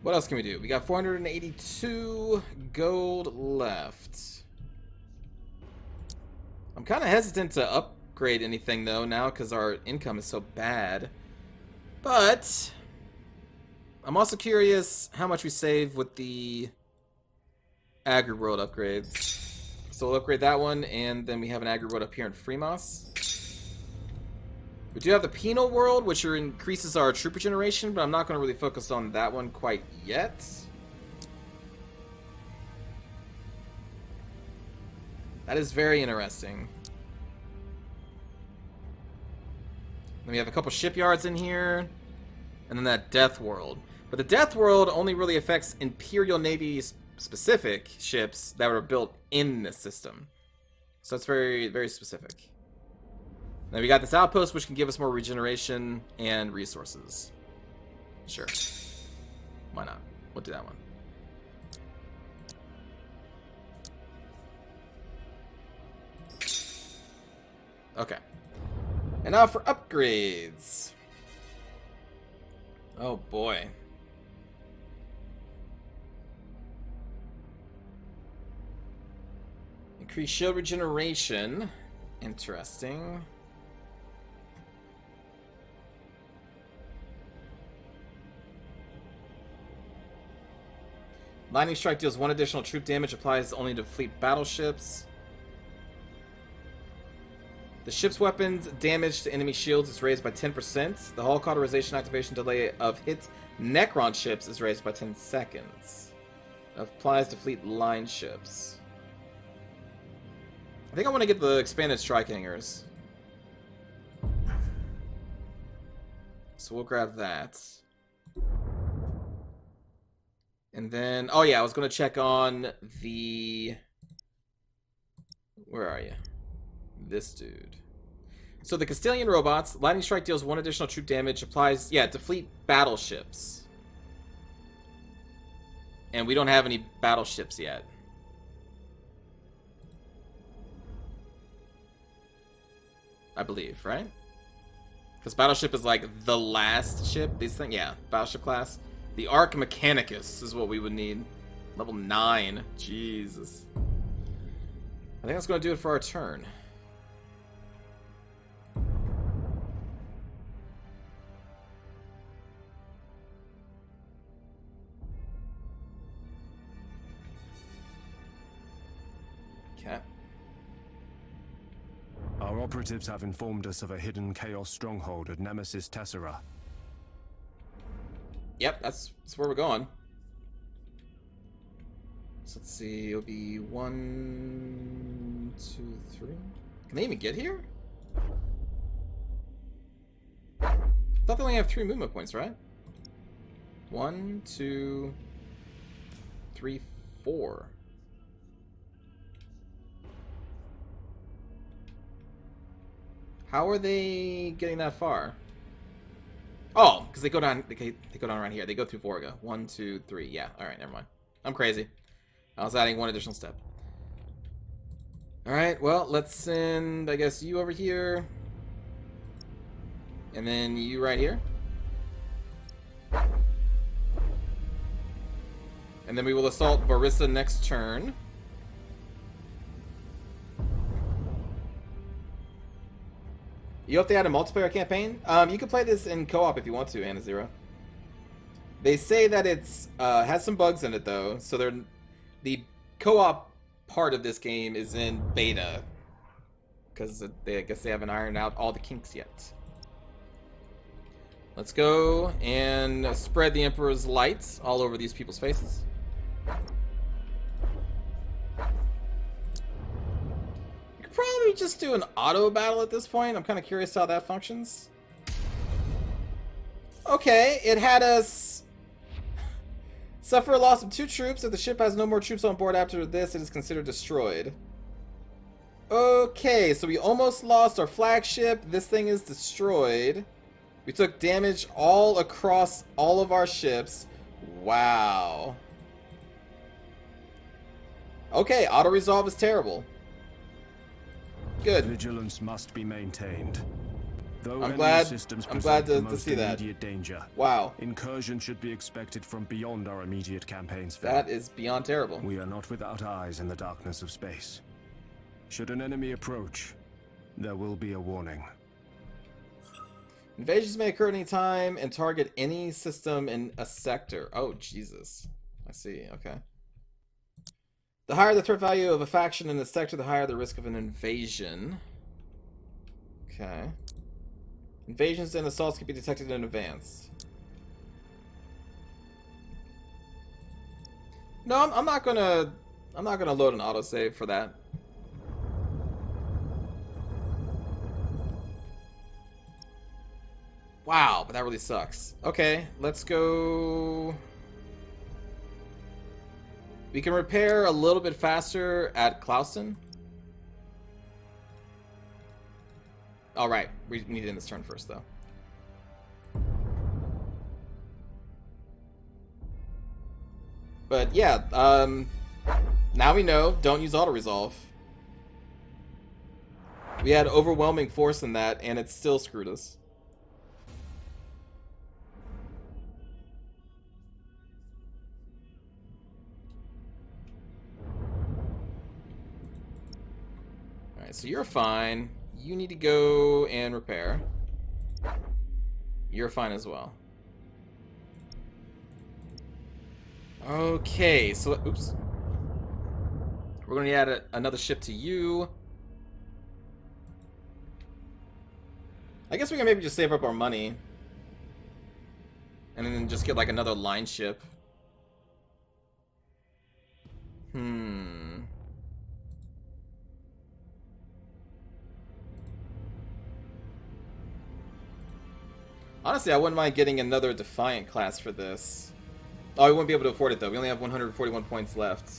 What else can we do? We got 482 gold left. I'm kind of hesitant to upgrade anything, though, now, because our income is so bad. But I'm also curious how much we save with the Agri-World upgrades. So we'll upgrade that one, and then we have an Agri-World up here in Fremos. We do have the Penal World, which increases our troop regeneration, but I'm not going to really focus on that one quite yet. That is very interesting. Then we have a couple shipyards in here, and then that Death World. But the Death World only really affects Imperial Navy specific ships that were built in this system. So it's very, very specific. Then we got this outpost, which can give us more regeneration and resources. Sure. Why not? We'll do that one. Okay. And now for upgrades. Oh boy. Increase shield regeneration. Interesting. Lightning Strike deals 1 additional troop damage, applies only to fleet battleships. The ship's weapons damage to enemy shields is raised by 10%. The hull cauterization activation delay of hit Necron ships is raised by 10 seconds. Applies to fleet line ships. I think I want to get the expanded strike hangers. So we'll grab that. And then, oh yeah, I was going to check on the... Where are you? This dude. So the Castilian robots, Lightning Strike deals 1 additional troop damage, applies, yeah, to fleet battleships. And we don't have any battleships yet. I believe, right? Because battleship is like the last ship. These things, yeah, battleship class. The Arc Mechanicus is what we would need. Level 9. Jesus. I think that's going to do it for our turn. Okay. Our operatives have informed us of a hidden Chaos stronghold at Nemesis Tessera. Yep, that's where we're going. So let's see, it'll be 1, 2, 3. Can they even get here? I thought they only have 3 movement points, right? 1, 2, 3, 4. How are they getting that far? Oh, because they go down. They go down right here. They go through Vorga. 1, 2, 3. Yeah. All right. Never mind. I'm crazy. I was adding 1 additional step. All right. Well, let's send, I guess, you over here, and then you right here, and then we will assault Barissa next turn. You hope they had a multiplayer campaign? You can play this in co-op if you want to, Anna Zero. They say that it's has some bugs in it though, so the co-op part of this game is in beta because I guess they haven't ironed out all the kinks yet. Let's go and spread the Emperor's lights all over these people's faces. Probably just do an auto battle at this point. I'm kind of curious how that functions. Okay, it had us suffer a loss of 2 troops. If the ship has no more troops on board after this, it is considered destroyed. Okay, so we almost lost our flagship. This thing is destroyed. We took damage all across all of our ships. Wow. Okay, auto-resolve is terrible. Good. Vigilance must be maintained. Though I'm enemy glad systems I'm glad present the to most see that. immediate danger. Wow. Incursion should be expected from beyond our immediate campaign sphere. That is beyond terrible. We are not without eyes in the darkness of space. Should an enemy approach, there will be a warning. Invasions may occur at any time and target any system in a sector. Oh, Jesus. I see. Okay. The higher the threat value of a faction in the sector, the higher the risk of an invasion. Okay. Invasions and assaults can be detected in advance. No, I'm not gonna load an autosave for that. Wow, but that really sucks. Okay, let's go. We can repair a little bit faster at Clausen. Alright, we need to end this turn first, though. But yeah, now we know, don't use auto-resolve. We had overwhelming force in that, and it still screwed us. Alright, so you're fine. You need to go and repair. You're fine as well. Okay, so oops. We're going to add another ship to you. I guess we can maybe just save up our money. And then just get like another line ship. Honestly, I wouldn't mind getting another Defiant class for this. Oh, we wouldn't be able to afford it, though. We only have 141 points left.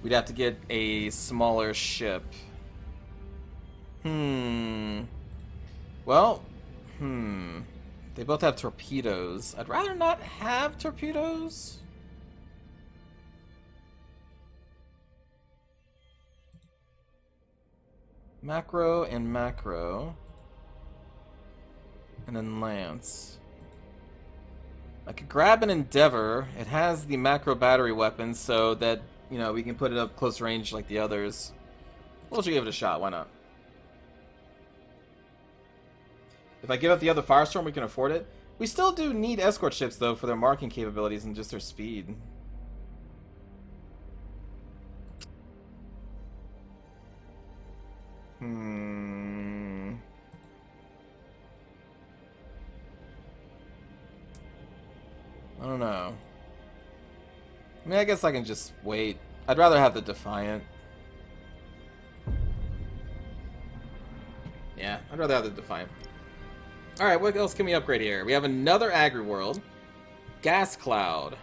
We'd have to get a smaller ship. Well, They both have torpedoes. I'd rather not have torpedoes. Macro and macro. And then Lance. I could grab an Endeavor. It has the macro battery weapon, so that, you know, we can put it up close range like the others. We'll just give it a shot, why not? If I give up the other Firestorm, we can afford it. We still do need escort ships, though, for their marking capabilities and just their speed. I don't know. I mean, I guess I can just wait. I'd rather have the Defiant. Yeah, I'd rather have the Defiant. Alright, what else can we upgrade here? We have another Agri-World. Gas Cloud.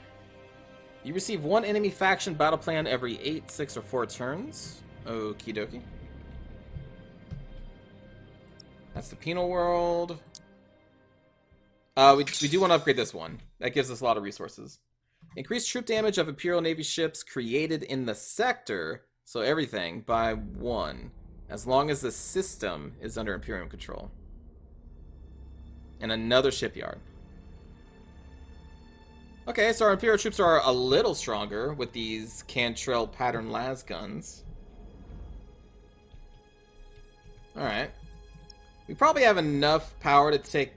You receive one enemy faction battle plan every 8, 6, or 4 turns. Okie dokie. That's the Penal World. We do want to upgrade this one. That gives us a lot of resources. Increase troop damage of Imperial Navy ships created in the sector, so everything, by 1. As long as the system is under Imperium control. And another shipyard. Okay, so our Imperial troops are a little stronger with these Cantrell pattern las guns. Alright. We probably have enough power to take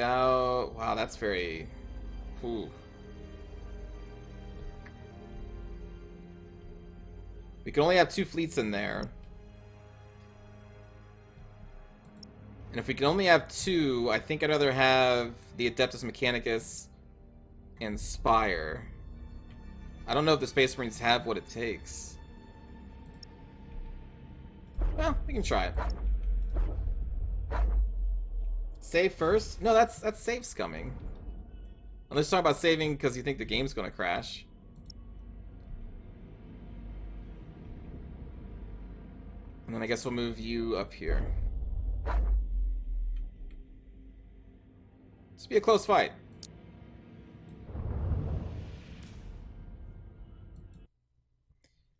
out... Wow, that's very... Ooh. We can only have 2 fleets in there. And if we can only have 2, I think I'd rather have the Adeptus Mechanicus and Spire. I don't know if the Space Marines have what it takes. Well, we can try it. Save first? No, that's save scumming. Unless you're talking about saving because you think the game's going to crash. And then I guess we'll move you up here. This will be a close fight.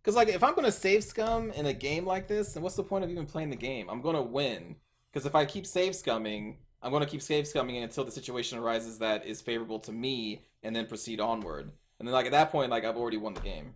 Because, like, if I'm going to save scum in a game like this, then what's the point of even playing the game? I'm going to win. Because if I keep save scumming, I'm going to keep save scumming until the situation arises that is favorable to me, and then proceed onward. And then, like, at that point, like, I've already won the game.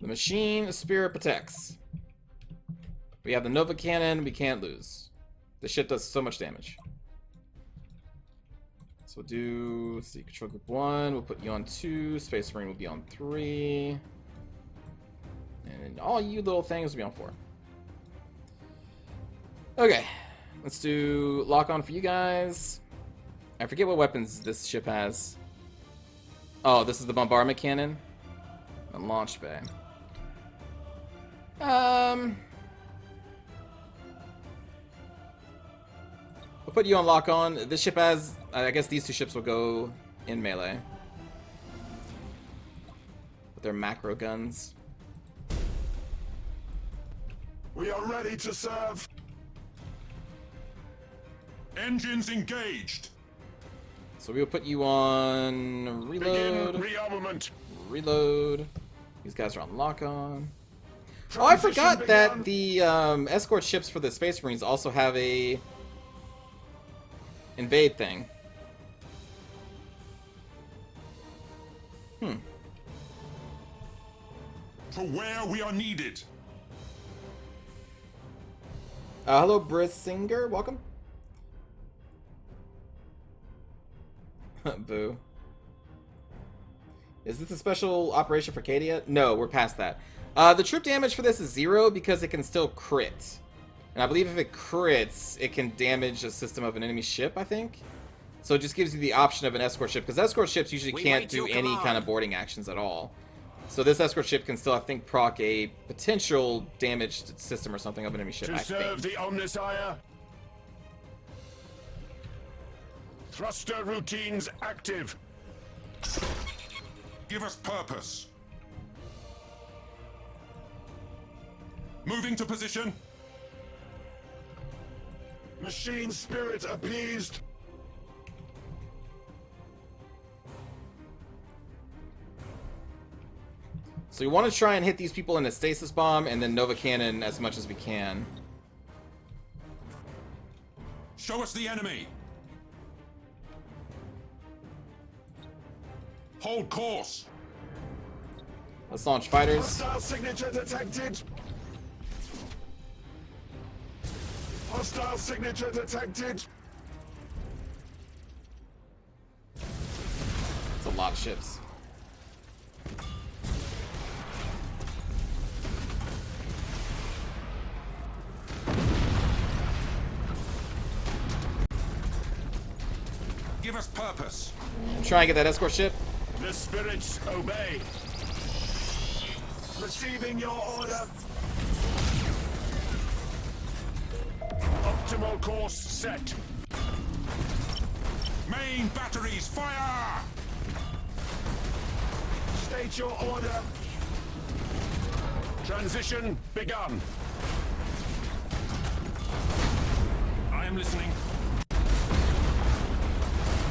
The machine spirit protects. We have the Nova Cannon, we can't lose. This shit does so much damage. So we'll do, let's see, control group 1, we'll put you on 2, Space Marine will be on 3. And all you little things will be on 4. Okay, let's do lock on for you guys. I forget what weapons this ship has. Oh, this is the bombardment cannon. The launch bay. We'll put you on lock on. This ship has, I guess these two ships will go in melee. With their macro guns. We are ready to serve. Engines engaged. So we'll put you on reload. Begin rearmament. Reload. These guys are on lock on. Oh, I forgot that the escort ships for the Space Marines also have a invade thing. To where we are needed. Hello, Brissinger. Welcome. Boo. Is this a special operation for Cadia? No, we're past that. The troop damage for this is 0 because it can still crit. And I believe if it crits, it can damage a system of an enemy ship, I think. So it just gives you the option of an escort ship, because escort ships usually can't do any kind of boarding actions at all. So this escort ship can still, I think, proc a potential damaged system or something of an enemy ship, To serve the Omnissiah. Thruster routines active. Give us purpose. Moving to position. Machine spirit appeased. So we want to try and hit these people in a stasis bomb and then Nova Cannon as much as we can. Show us the enemy. Hold course. Let's launch fighters. Hostile signature detected. Hostile signature detected. It's a lot of ships. Give us purpose. Try and get that escort ship. The spirits obey. Receiving your order. Optimal course set. Main batteries, fire! State your order. Transition begun. I am listening.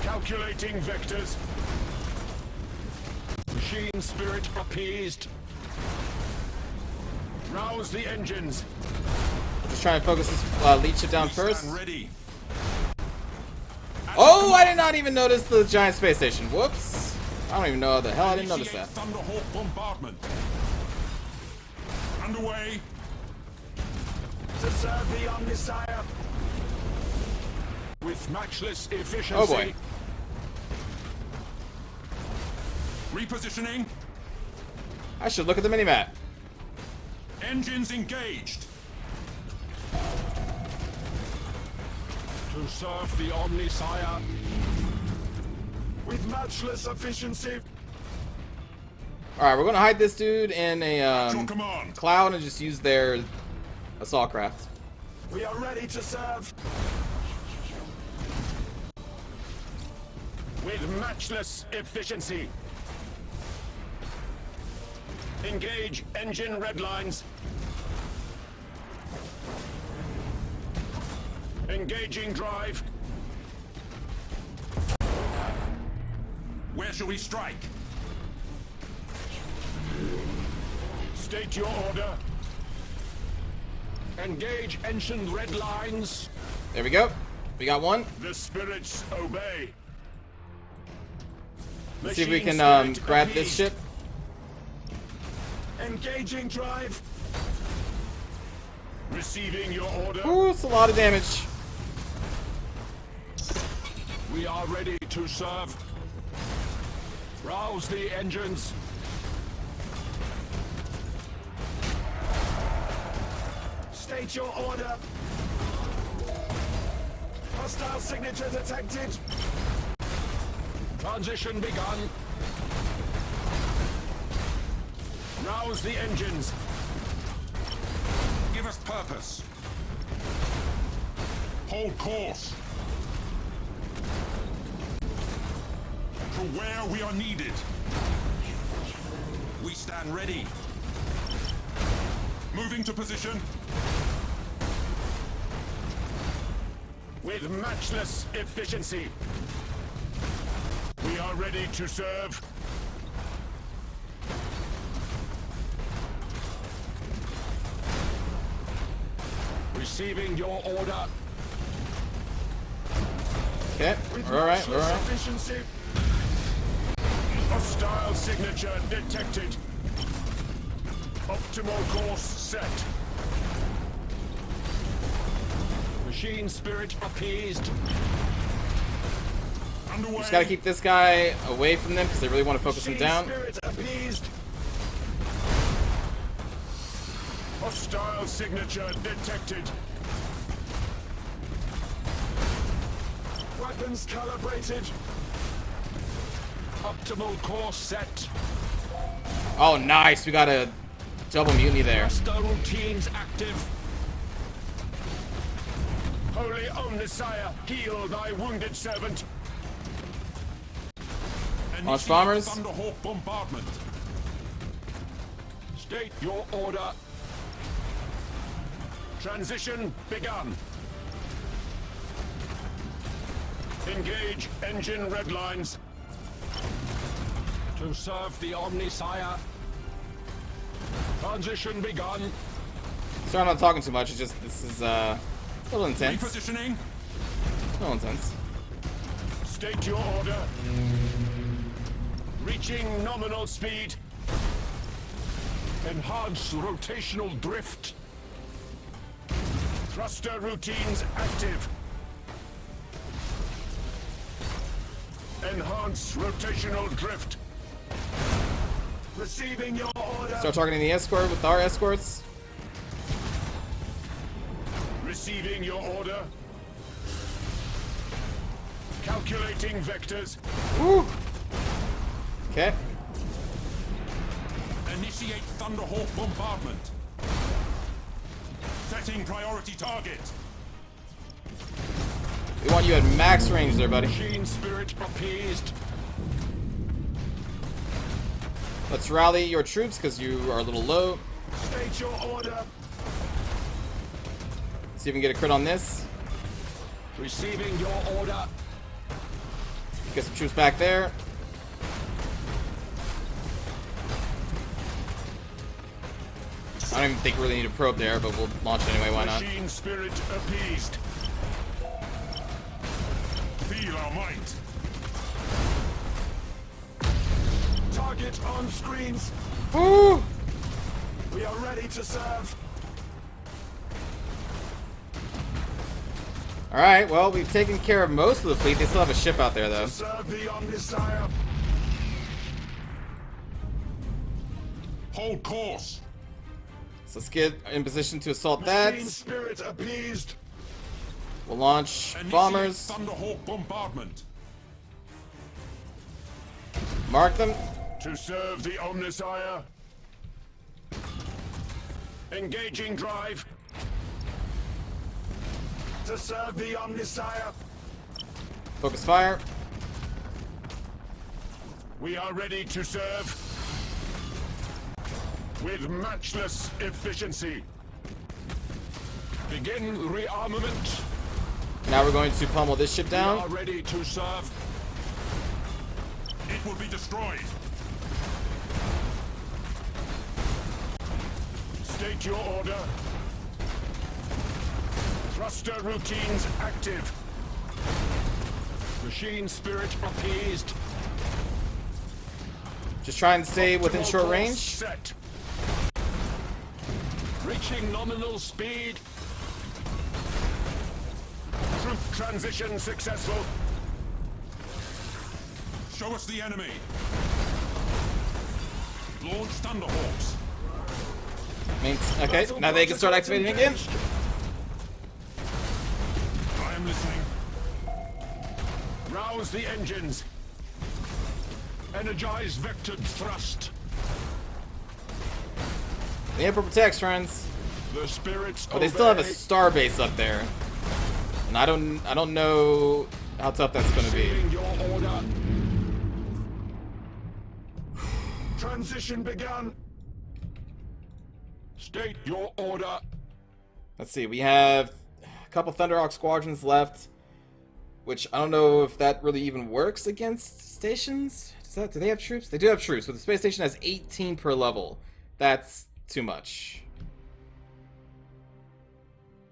Calculating vectors. Machine spirit appeased. Rouse the engines. Just try and focus this lead ship down first. Stand ready. Oh, I did not even notice the giant space station. Whoops. I don't even know how the hell I didn't notice that. Initiate Thunderhawk bombardment. Underway. To serve the Omnissiah. With matchless efficiency. Oh boy. Repositioning. I should look at the minimap. Engines engaged. To serve the Omnissiah. With matchless efficiency. Alright, we're gonna hide this dude in a Your command. cloud and just use their assault craft. We are ready to serve. With matchless efficiency. Engage engine red lines. Engaging drive. Where shall we strike? State your order. Engage engine red lines. There we go. We got one. The spirits obey. Let's see if we Machine can spirit grab this appeased. ship. Engaging drive. Receiving your order. Ooh, it's a lot of damage. We are ready to serve. Rouse the engines. State your order. Hostile signature detected. Transition begun. Rouse the engines. Give us purpose. Hold course. To where we are needed. We stand ready. Moving to position. With matchless efficiency. We are ready to serve. Receiving your order. Okay, we're alright, we're alright. Efficiency. Hostile signature detected. Optimal course set. Machine spirit appeased. Underway. Just gotta keep this guy away from them because they really want to focus him Machine down. spirit appeased. Hostile signature detected. Weapons calibrated. Optimal course set. Oh, nice. We got a double mutiny there. Thruster routines active. Holy Omnissiah, heal thy wounded servant. Launch bombers. Thunderhawk bombardment. State your order. Transition begun. Engage engine red lines. To serve the Omnissiah. Transition begun. Sorry I'm not talking too much. It's just, this is a little intense. Repositioning. A little intense. State your order. Reaching nominal speed. Enhance rotational drift. Thruster routines active. Enhance rotational drift. Receiving your order. Start targeting the escort with our escorts. Receiving your order. Calculating vectors. Woo! Okay. Initiate Thunderhawk bombardment. Setting priority target. We want you at max range there, buddy. Machine spirit appeased. Let's rally your troops because you are a little low. State your order. See if we can get a crit on this. Receiving your order. Get some troops back there. I don't even think we really need a probe there, but we'll launch it anyway, why not? Machine spirit appeased. Feel our might. Target on screens. Woo! We are ready to serve. Alright, well, we've taken care of most of the fleet. They still have a ship out there, though. Serve the Omnissiah. Hold course. So let's get in position to assault Machine that. spirit appeased. We'll launch Initiate bombers. Thunderhawk bombardment. Mark them. To serve the Omnissiah. Engaging drive. To serve the Omnissiah. Focus fire. We are ready to serve with matchless efficiency. Begin rearmament. Now we're going to pummel this ship We down. are ready to serve. It will be destroyed. State your order. Thruster routines active. Machine spirit appeased. Just try and stay within Optimal short course range. Set. Reaching nominal speed. Troop transition successful. Show us the enemy. Launch Thunderhawks. Okay, now they can start activating again. I am listening. Rouse the engines. Energize vectored thrust. The Emperor protects, friends. The spirits But they still have a obey. star base up there, and I don't know how tough that's going to be. Receiving your order. Transition begun. State your order. Let's see. We have a couple Thunderhawk squadrons left, which I don't know if that really even works against stations. Do they have troops? They do have troops, but the space station has 18 per level. That's too much.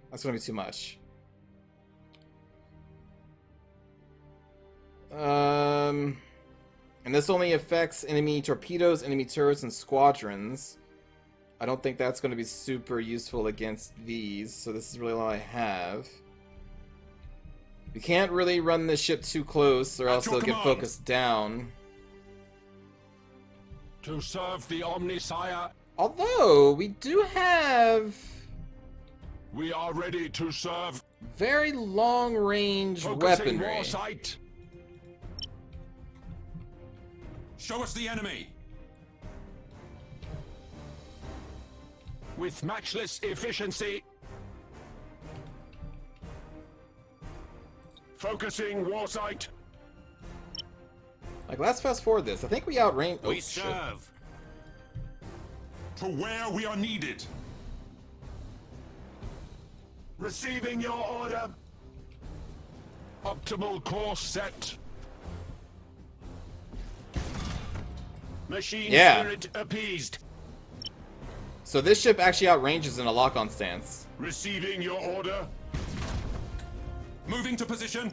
That's gonna be too much. And this only affects enemy torpedoes, enemy turrets, and squadrons. I don't think that's going to be super useful against these, so this is really all I have. We can't really run this ship too close, or else your they'll get command. focused down. To serve the Omnisire. Although, we do have We are ready to serve. very long-range Focusing weaponry. war sight. Show us the enemy. With matchless efficiency. Focusing war sight. Like, let's fast forward this. I think we outrange. Oh, We shit. serve. To where we are needed. Receiving your order. Optimal course set. Machine Yeah. spirit appeased. So this ship actually outranges in a lock-on stance. Receiving your order. Moving to position.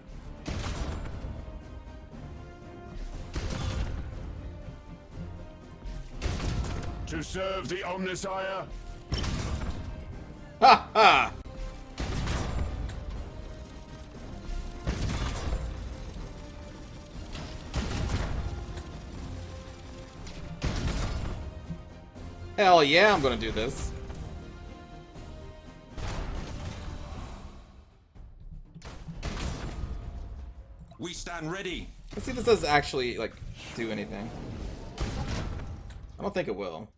To serve the Omnisire. Ha ha! Hell yeah, I'm gonna do this. We stand ready. Let's see if this does actually, like, do anything. I don't think it will.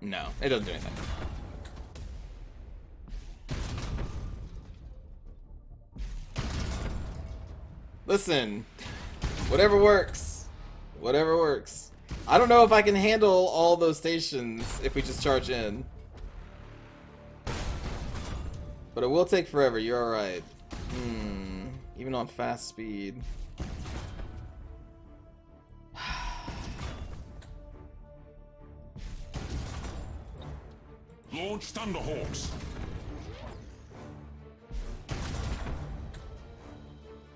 No, it doesn't do anything. Listen, whatever works. Whatever works. I don't know if I can handle all those stations if we just charge in. But it will take forever, you're alright. Even on fast speed. Launch Thunderhawks.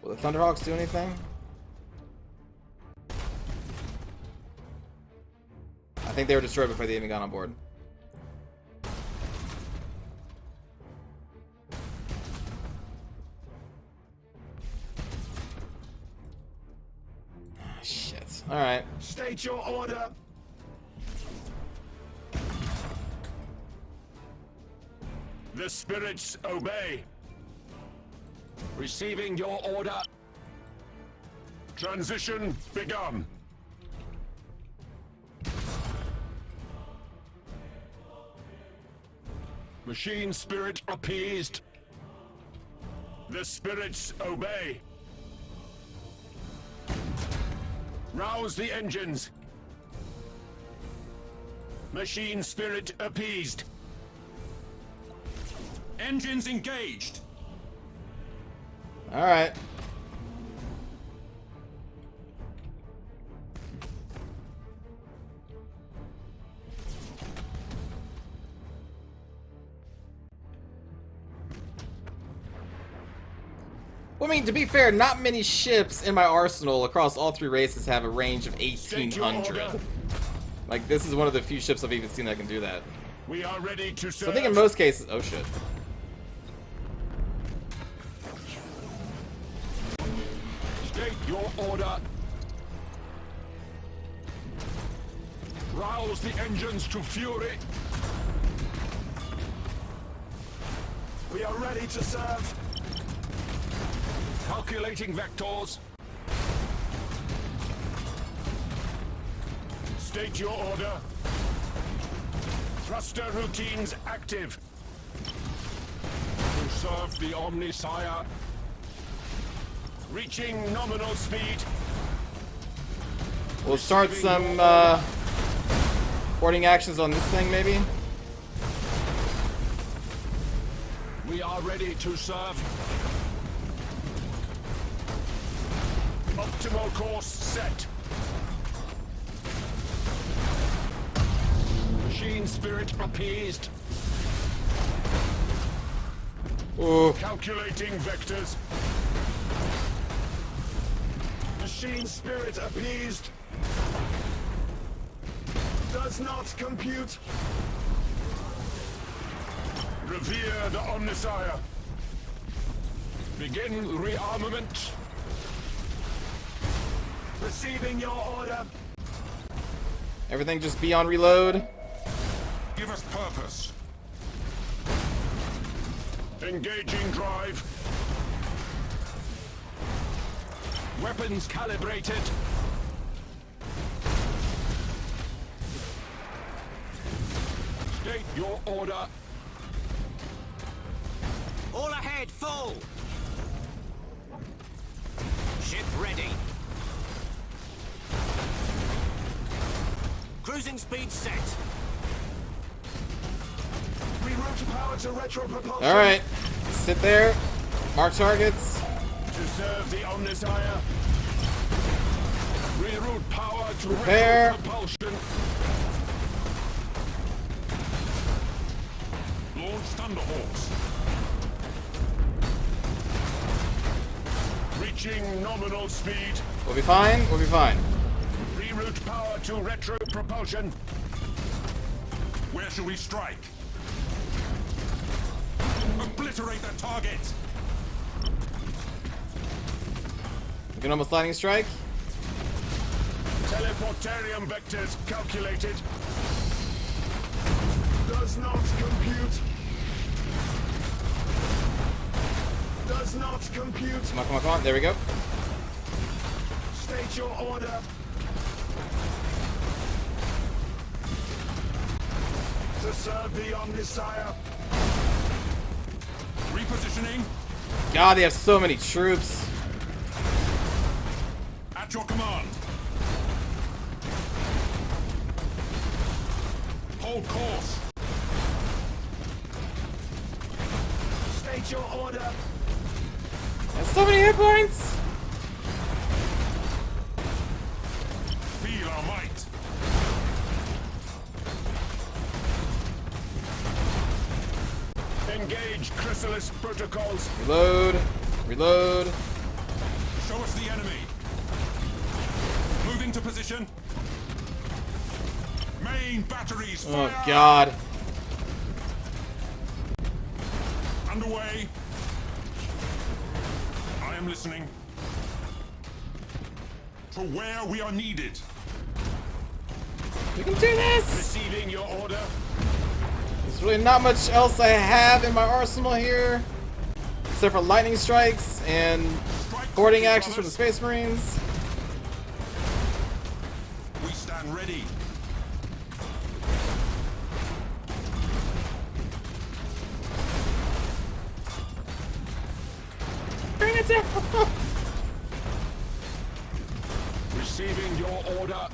Will the Thunderhawks do anything? I think they were destroyed before they even got on board. Ah, shit. Alright. State your order. The spirits obey. Receiving your order. Transition begun. Machine spirit appeased. The spirits obey. Rouse the engines. Machine spirit appeased. Engines engaged. All right. Well, I mean, to be fair, not many ships in my arsenal across all three races have a range of 1,800. Like, this is one of the few ships I've even seen that can do that. We are ready to serve. So I think in most cases... Oh, shit. State your order. Rouse the engines to fury. We are ready to serve. Calculating vectors. State your order. Thruster routines active. To serve the Omnisire. Reaching nominal speed. We'll start some boarding actions on this thing, maybe. We are ready to serve. Optimal course set. Machine spirit appeased. Ooh. Calculating vectors. Machine spirit appeased. Does not compute. Revere the Omnisire. Begin rearmament. Receiving your order. Everything just be on reload. Give us purpose. Engaging drive. Weapons calibrated. State your order. All ahead, full. Ship ready. Cruising speed set. Reroute power to retro propulsion. All right. Sit there. Mark targets. To serve the Omnisire. Reroute power to Prepare. retro propulsion. Launch Thunderhawks. Reaching nominal speed. We'll be fine. We'll be fine. Reroute power to retro propulsion. Where shall we strike? Obliterate the target. We can almost lightning strike. Teleportarium vectors calculated. Does not compute. Does not compute. Come on, come on, come on. There we go. State your order. To serve the Omnisire. Repositioning. God, they have so many troops. At your command. Hold course. State your order. There's so many hit points. Feel our might. Engage Chrysalis protocols. Reload. Reload. Show us the enemy. Moving to position. Main batteries fire. Oh, God. Underway. I am listening. To where we are needed. We can do this. Receiving your order. There's really not much else I have in my arsenal here, except for lightning strikes and boarding actions from the Space Marines. We stand ready. Get down! Receiving your order.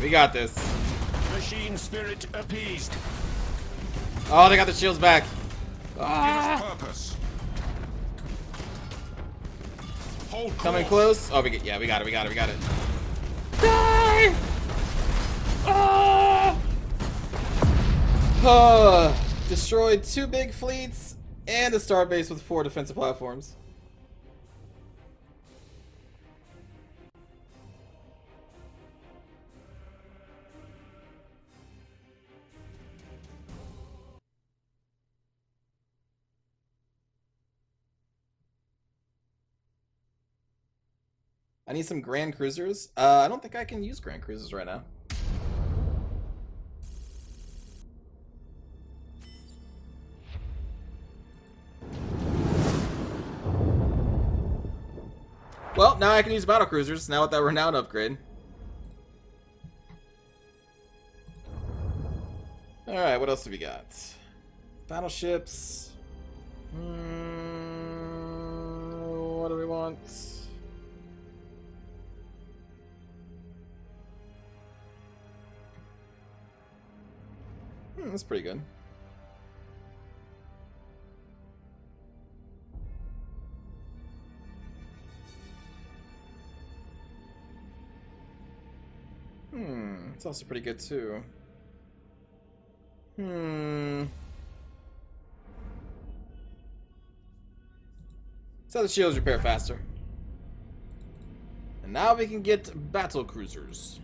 We got this. Machine spirit appeased. Oh, they got the shields back. Give Ah! us purpose. Hold Coming course. close. Oh, we got it. We got it. Die! Ah! Destroyed 2 big fleets and a star base with 4 defensive platforms. I need some Grand Cruisers. I don't think I can use Grand Cruisers right now. Well, now I can use Battle Cruisers, now with that Renown upgrade. Alright, what else do we got? Battleships. What do we want? That's pretty good. It's also pretty good too. So the shields repair faster. And now we can get battle cruisers.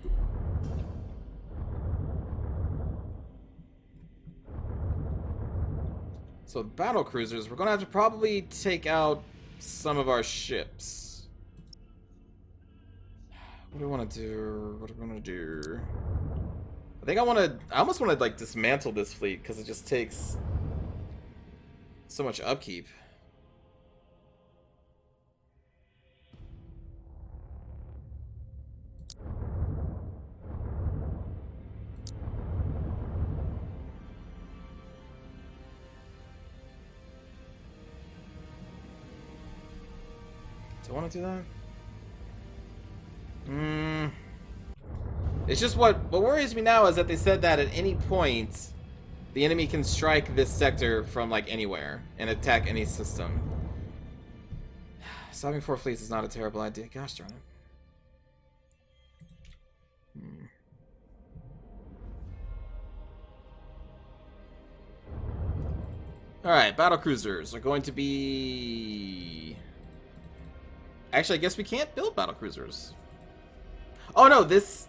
So battle cruisers, we're gonna have to probably take out some of our ships. What do we want to do? What do we want to do? I think I almost want to like dismantle this fleet because it just takes so much upkeep. Do I want to do that? It's just what worries me now is that they said that at any point the enemy can strike this sector from like anywhere and attack any system. So having 4 fleets is not a terrible idea. Gosh darn it. Alright, battle cruisers are going to be... Actually, I guess we can't build battle cruisers. Oh no, this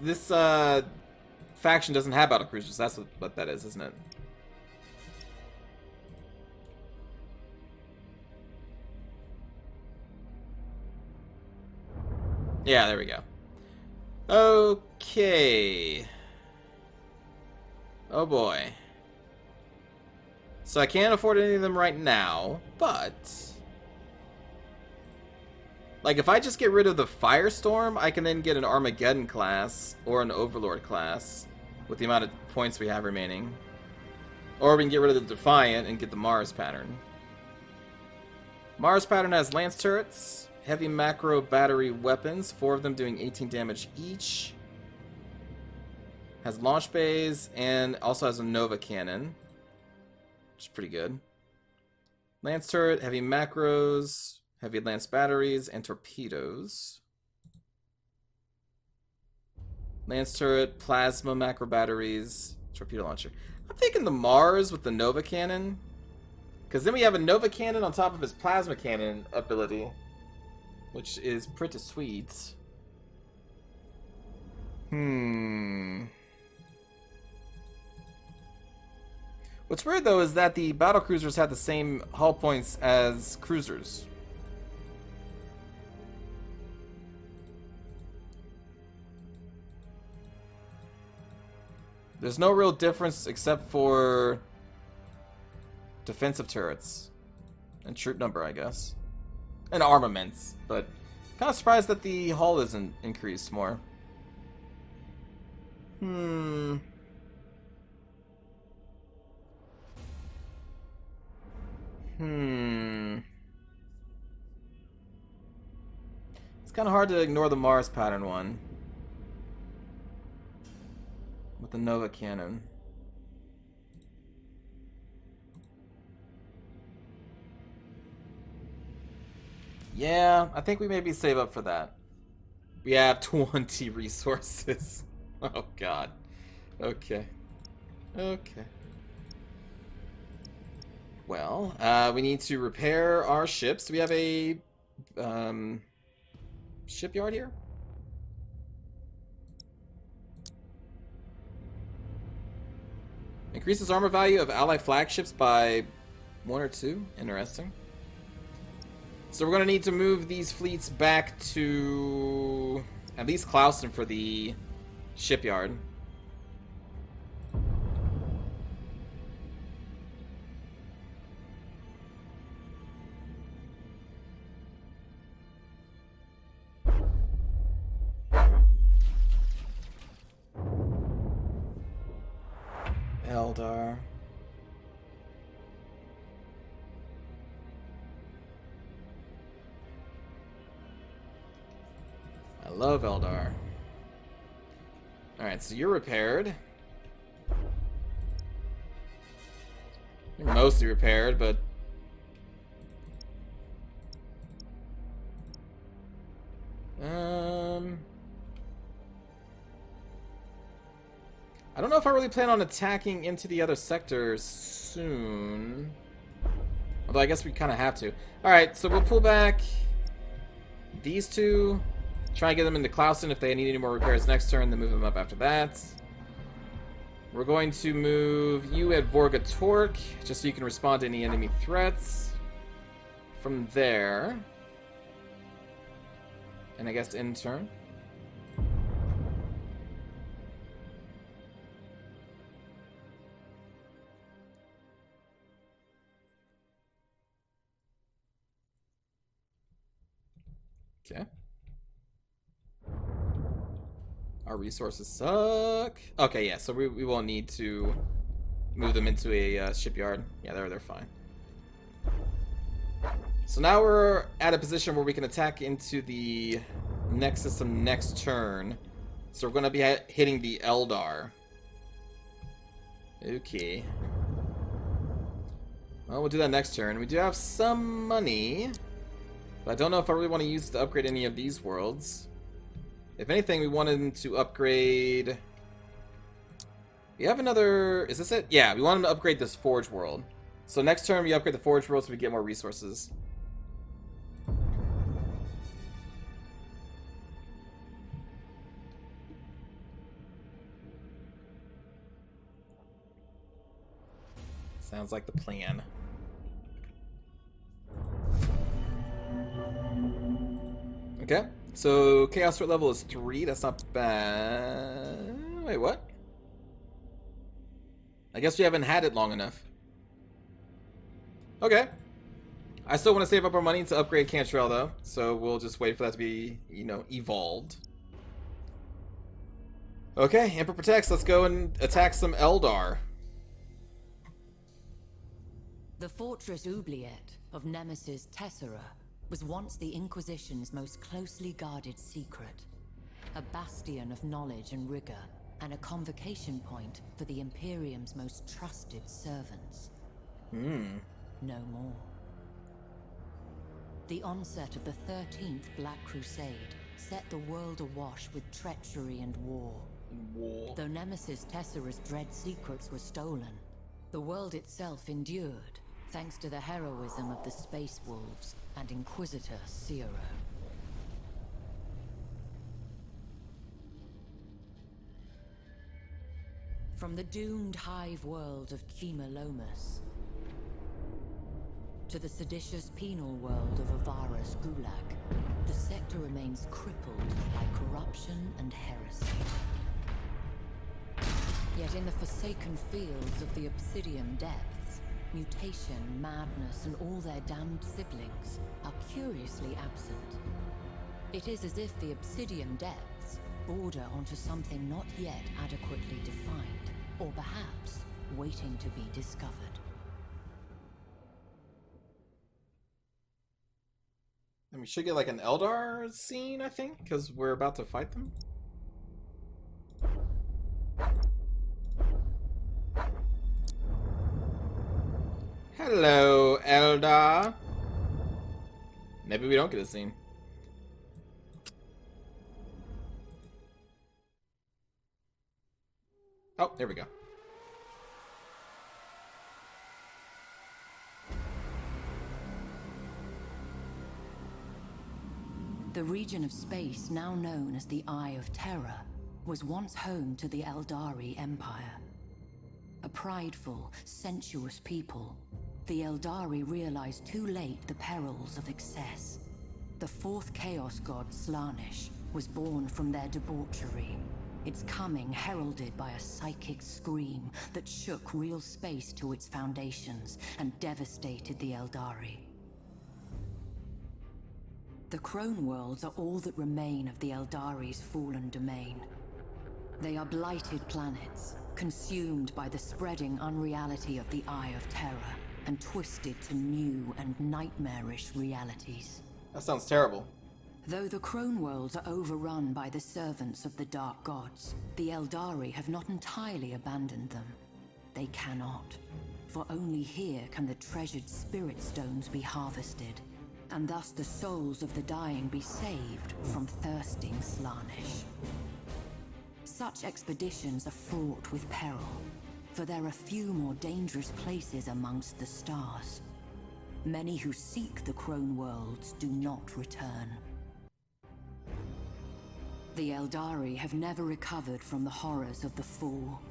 faction doesn't have battle cruisers. That's what that is, isn't it? Yeah, there we go. Okay. Oh boy. So I can't afford any of them right now, but... Like, if I just get rid of the Firestorm, I can then get an Armageddon class or an Overlord class with the amount of points we have remaining. Or we can get rid of the Defiant and get the Mars pattern. Mars pattern has lance turrets, heavy macro battery weapons, 4 of them doing 18 damage each. Has launch bays and also has a Nova cannon, which is pretty good. Lance turret, heavy macros, heavy lance batteries, and torpedoes. Lance turret, plasma macro batteries, torpedo launcher. I'm thinking the Mars with the Nova cannon. Because then we have a Nova cannon on top of his plasma cannon ability. Which is pretty sweet. What's weird though is that the battle cruisers have the same hull points as cruisers. There's no real difference except for defensive turrets and troop number, I guess, and armaments. But kind of surprised that the hull isn't increased more. It's kind of hard to ignore the Mars pattern one with the Nova cannon. Yeah, I think we maybe save up for that. We have 20 resources. Oh god. Okay. Okay. Well, we need to repair our ships. Do we have a shipyard here? Increases armor value of ally flagships by 1 or 2. Interesting. So we're going to need to move these fleets back to at least Clausen for the shipyard. Eldar. I love Eldar. Alright, so you're repaired. You're mostly repaired, but... I don't know if I really plan on attacking into the other sectors soon. Although I guess we kind of have to. Alright, so we'll pull back these two. Try and get them into Clausen if they need any more repairs next turn, then move them up after that. We're going to move you at Vorgatork, just so you can respond to any enemy threats. From there... and I guess end turn. Okay. Our resources suck. Okay, yeah, so we won't need to move them into a shipyard. Yeah, they're fine. So now we're at a position where we can attack into the next system next turn. So we're going to be hitting the Eldar. Okay. Well, we'll do that next turn. We do have some money, but I don't know if I really want to use it to upgrade any of these worlds. If anything, we wanted to upgrade... We have another... Is this it? Yeah, we wanted to upgrade this Forge world. So next turn, we upgrade the Forge world so we get more resources. Sounds like the plan. Okay. So, Chaos threat level is 3. That's not bad. Wait, what? I guess we haven't had it long enough. Okay. I still want to save up our money to upgrade Cantrell, though. So, we'll just wait for that to be, you know, evolved. Okay, Emperor Protects. Let's go and attack some Eldar. The Fortress Oubliette of Nemesis Tessera was once the Inquisition's most closely guarded secret. A bastion of knowledge and rigor, and a convocation point for the Imperium's most trusted servants. No more. The onset of the 13th Black Crusade set the world awash with treachery and war. Though Nemesis Tessera's dread secrets were stolen, the world itself endured, thanks to the heroism of the Space Wolves and Inquisitor Ciro. From the doomed hive world of Chemalomus to the seditious penal world of Avara's Gulag, the sector remains crippled by corruption and heresy. Yet in the forsaken fields of the Obsidian Depths, mutation, madness, and all their damned siblings are curiously absent. It is as if the Obsidian Depths border onto something not yet adequately defined, or perhaps waiting to be discovered. We should get like an Eldar scene, I think, because we're about to fight them. Hello, Eldar. Maybe we don't get a scene. Oh, there we go. The region of space now known as the Eye of Terror was once home to the Eldari Empire. A prideful, sensuous people, the Eldari realized too late the perils of excess. The fourth Chaos God, Slaanesh, was born from their debauchery, its coming heralded by a psychic scream that shook real space to its foundations and devastated the Eldari. The Crone Worlds are all that remain of the Eldari's fallen domain. They are blighted planets, consumed by the spreading unreality of the Eye of Terror, and twisted to new and nightmarish realities. That sounds terrible. Though the Crone Worlds are overrun by the servants of the Dark Gods, the Eldari have not entirely abandoned them. They cannot, for only here can the treasured Spirit Stones be harvested, and thus the souls of the dying be saved from thirsting Slaanesh. Such expeditions are fraught with peril, for there are few more dangerous places amongst the stars. Many who seek the Crone Worlds do not return. The Eldari have never recovered from the horrors of the Fall.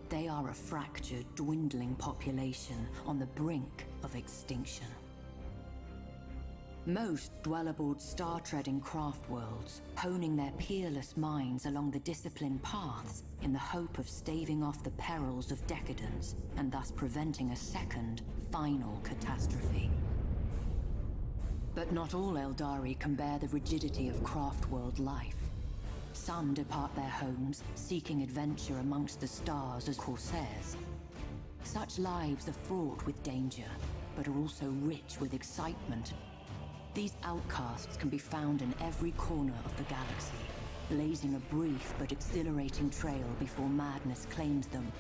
They are a fractured, dwindling population on the brink of extinction. Most dwell aboard star-treading craft worlds, honing their peerless minds along the disciplined paths in the hope of staving off the perils of decadence and thus preventing a second, final catastrophe. But not all Eldari can bear the rigidity of craft world life. Some depart their homes, seeking adventure amongst the stars as corsairs. Such lives are fraught with danger, but are also rich with excitement. These outcasts can be found in every corner of the galaxy, blazing a brief but exhilarating trail before madness claims them.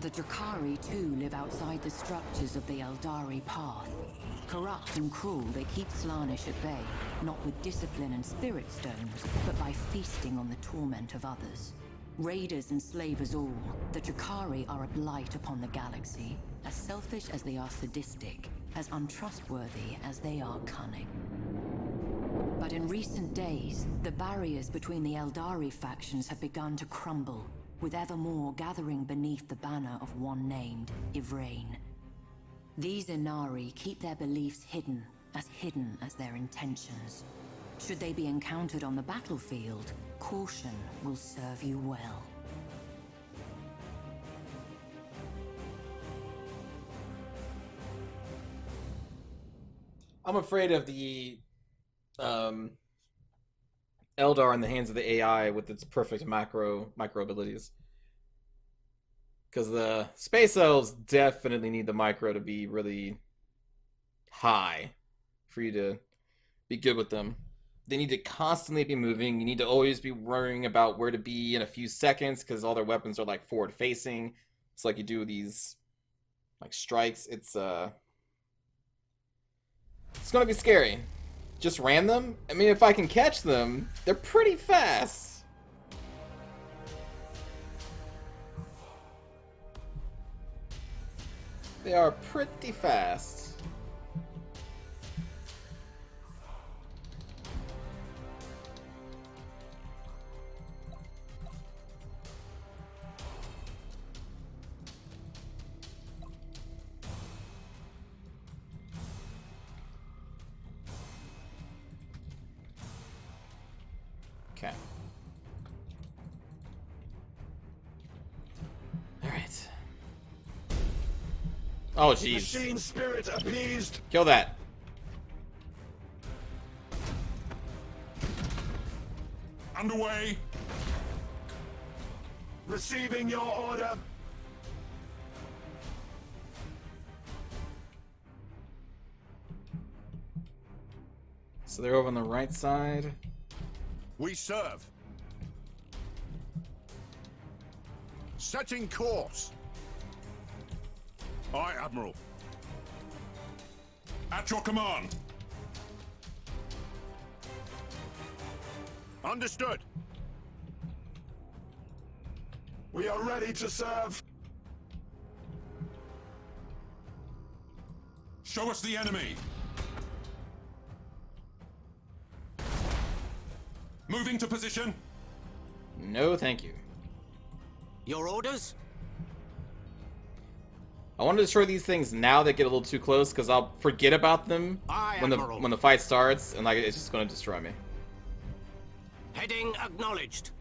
The Drakari too live outside the structures of the Eldari path. Corrupt and cruel, they keep Slaanesh at bay, not with discipline and spirit stones, but by feasting on the torment of others. Raiders and slavers all, the Drakari are a blight upon the galaxy, as selfish as they are sadistic, as untrustworthy as they are cunning. But in recent days, the barriers between the Eldari factions have begun to crumble, with ever more gathering beneath the banner of one named Yvraine. These Inari keep their beliefs hidden as their intentions. Should they be encountered on the battlefield, caution will serve you well. I'm afraid of the Eldar in the hands of the AI with its perfect micro abilities. Because the Space Elves definitely need the micro to be really high for you to be good with them. They need to constantly be moving. You need to always be worrying about where to be in a few seconds because all their weapons are like forward facing. It's like you do these like strikes. It's gonna be scary. Just ran them? I mean, if I can catch them, they're pretty fast. They are pretty fast. Okay. All right. Oh, jeez. Machine spirit appeased. Kill that. Underway. Receiving your order. So they're over on the right side. We serve. Setting course. Aye, Admiral. At your command. Understood. We are ready to serve. Show us the enemy. Moving to position. No, thank you. Your orders? I want to destroy these things now that get a little too close, because I'll forget about them Aye, when Admiral. the fight starts, and like it's just going to destroy me. Heading acknowledged.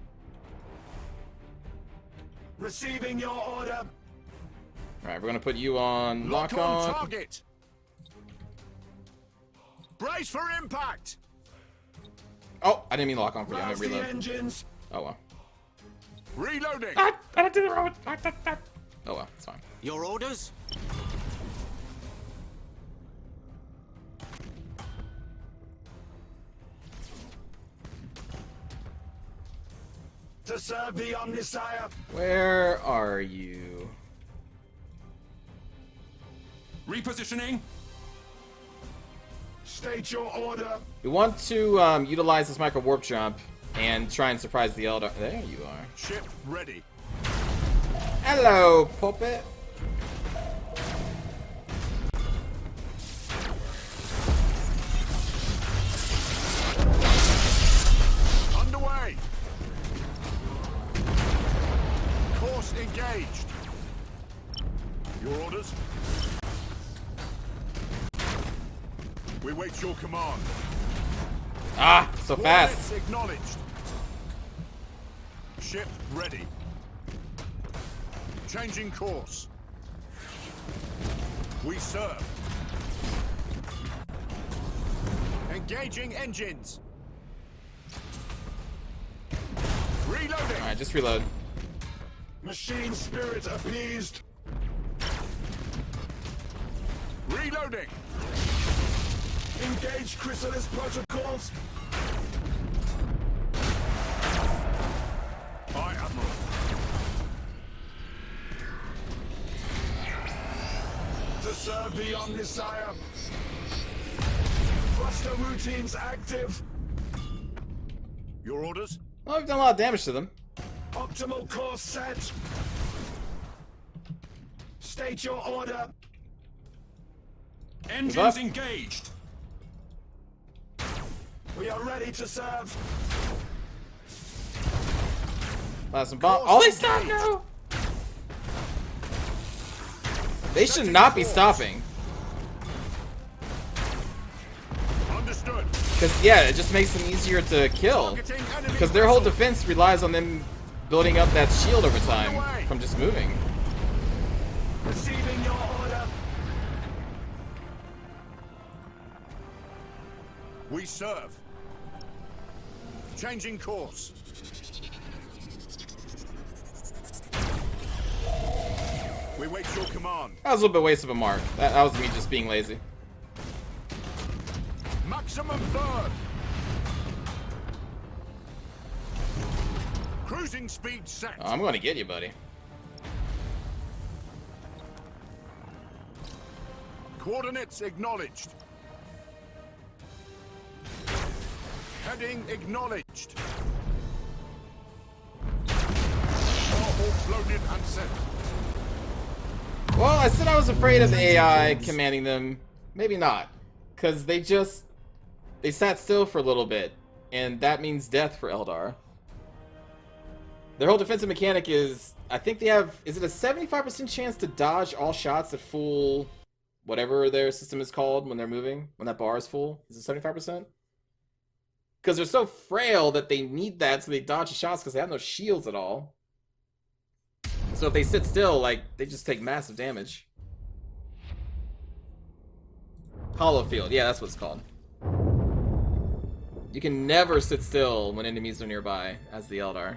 Receiving your order. All right, we're going to put you on Lock lock on on. target. Brace for impact. Oh, I didn't mean lock on for you. I meant Blast the reload. engines. Oh well. Reloading. I did the wrong. Oh well, it's fine. Your orders? To serve the Omnisire. Where are you? Repositioning. State your order. We want to utilize this micro warp jump and try and surprise the Eldar. There you are. Ship ready. Hello, puppet. Underway. Course engaged. Your orders? We wait your command. Ah, so fast. Coordinates acknowledged. Ship ready. Changing course. We serve. Engaging engines. Reloading. All right, just reload. Machine spirit appeased. Reloading. Engage chrysalis protocols. Aye, Admiral. To serve the Omnisire. Thruster routines active. Your orders? Well, we've done a lot of damage to them. Optimal course set. State your order. Engines up. engaged. We are ready to serve. Plasma bomb. Oh, they stopped now. They should not be stopping. Understood. Because, yeah, it just makes them easier to kill. Targeting enemy Because their whole vessel. defense relies on them building up that shield over time from just moving. Receiving your order. We serve. Changing course. We wait your command. That was a little bit waste of a mark. That was me just being lazy. Maximum burn. Cruising speed set. Oh, I'm going to get you, buddy. Coordinates acknowledged. Heading acknowledged. All loaded and set. Well, I said I was afraid of the AI commanding them. Maybe not. Because they sat still for a little bit. And that means death for Eldar. Their whole defensive mechanic is, I think they have, is it a 75% chance to dodge all shots at full, whatever their system is called when they're moving? When that bar is full? Is it 75%? Because they're so frail that they need that so they dodge the shots because they have no shields at all. So if they sit still, like, they just take massive damage. Hollow Field, yeah, that's what it's called. You can never sit still when enemies are nearby as the Eldar.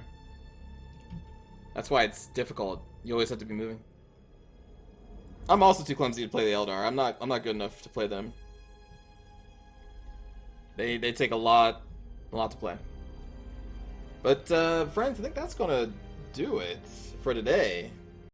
That's why it's difficult. You always have to be moving. I'm also too clumsy to play the Eldar. I'm not good enough to play them. They take a lot to play. But friends, I think that's gonna do it for today.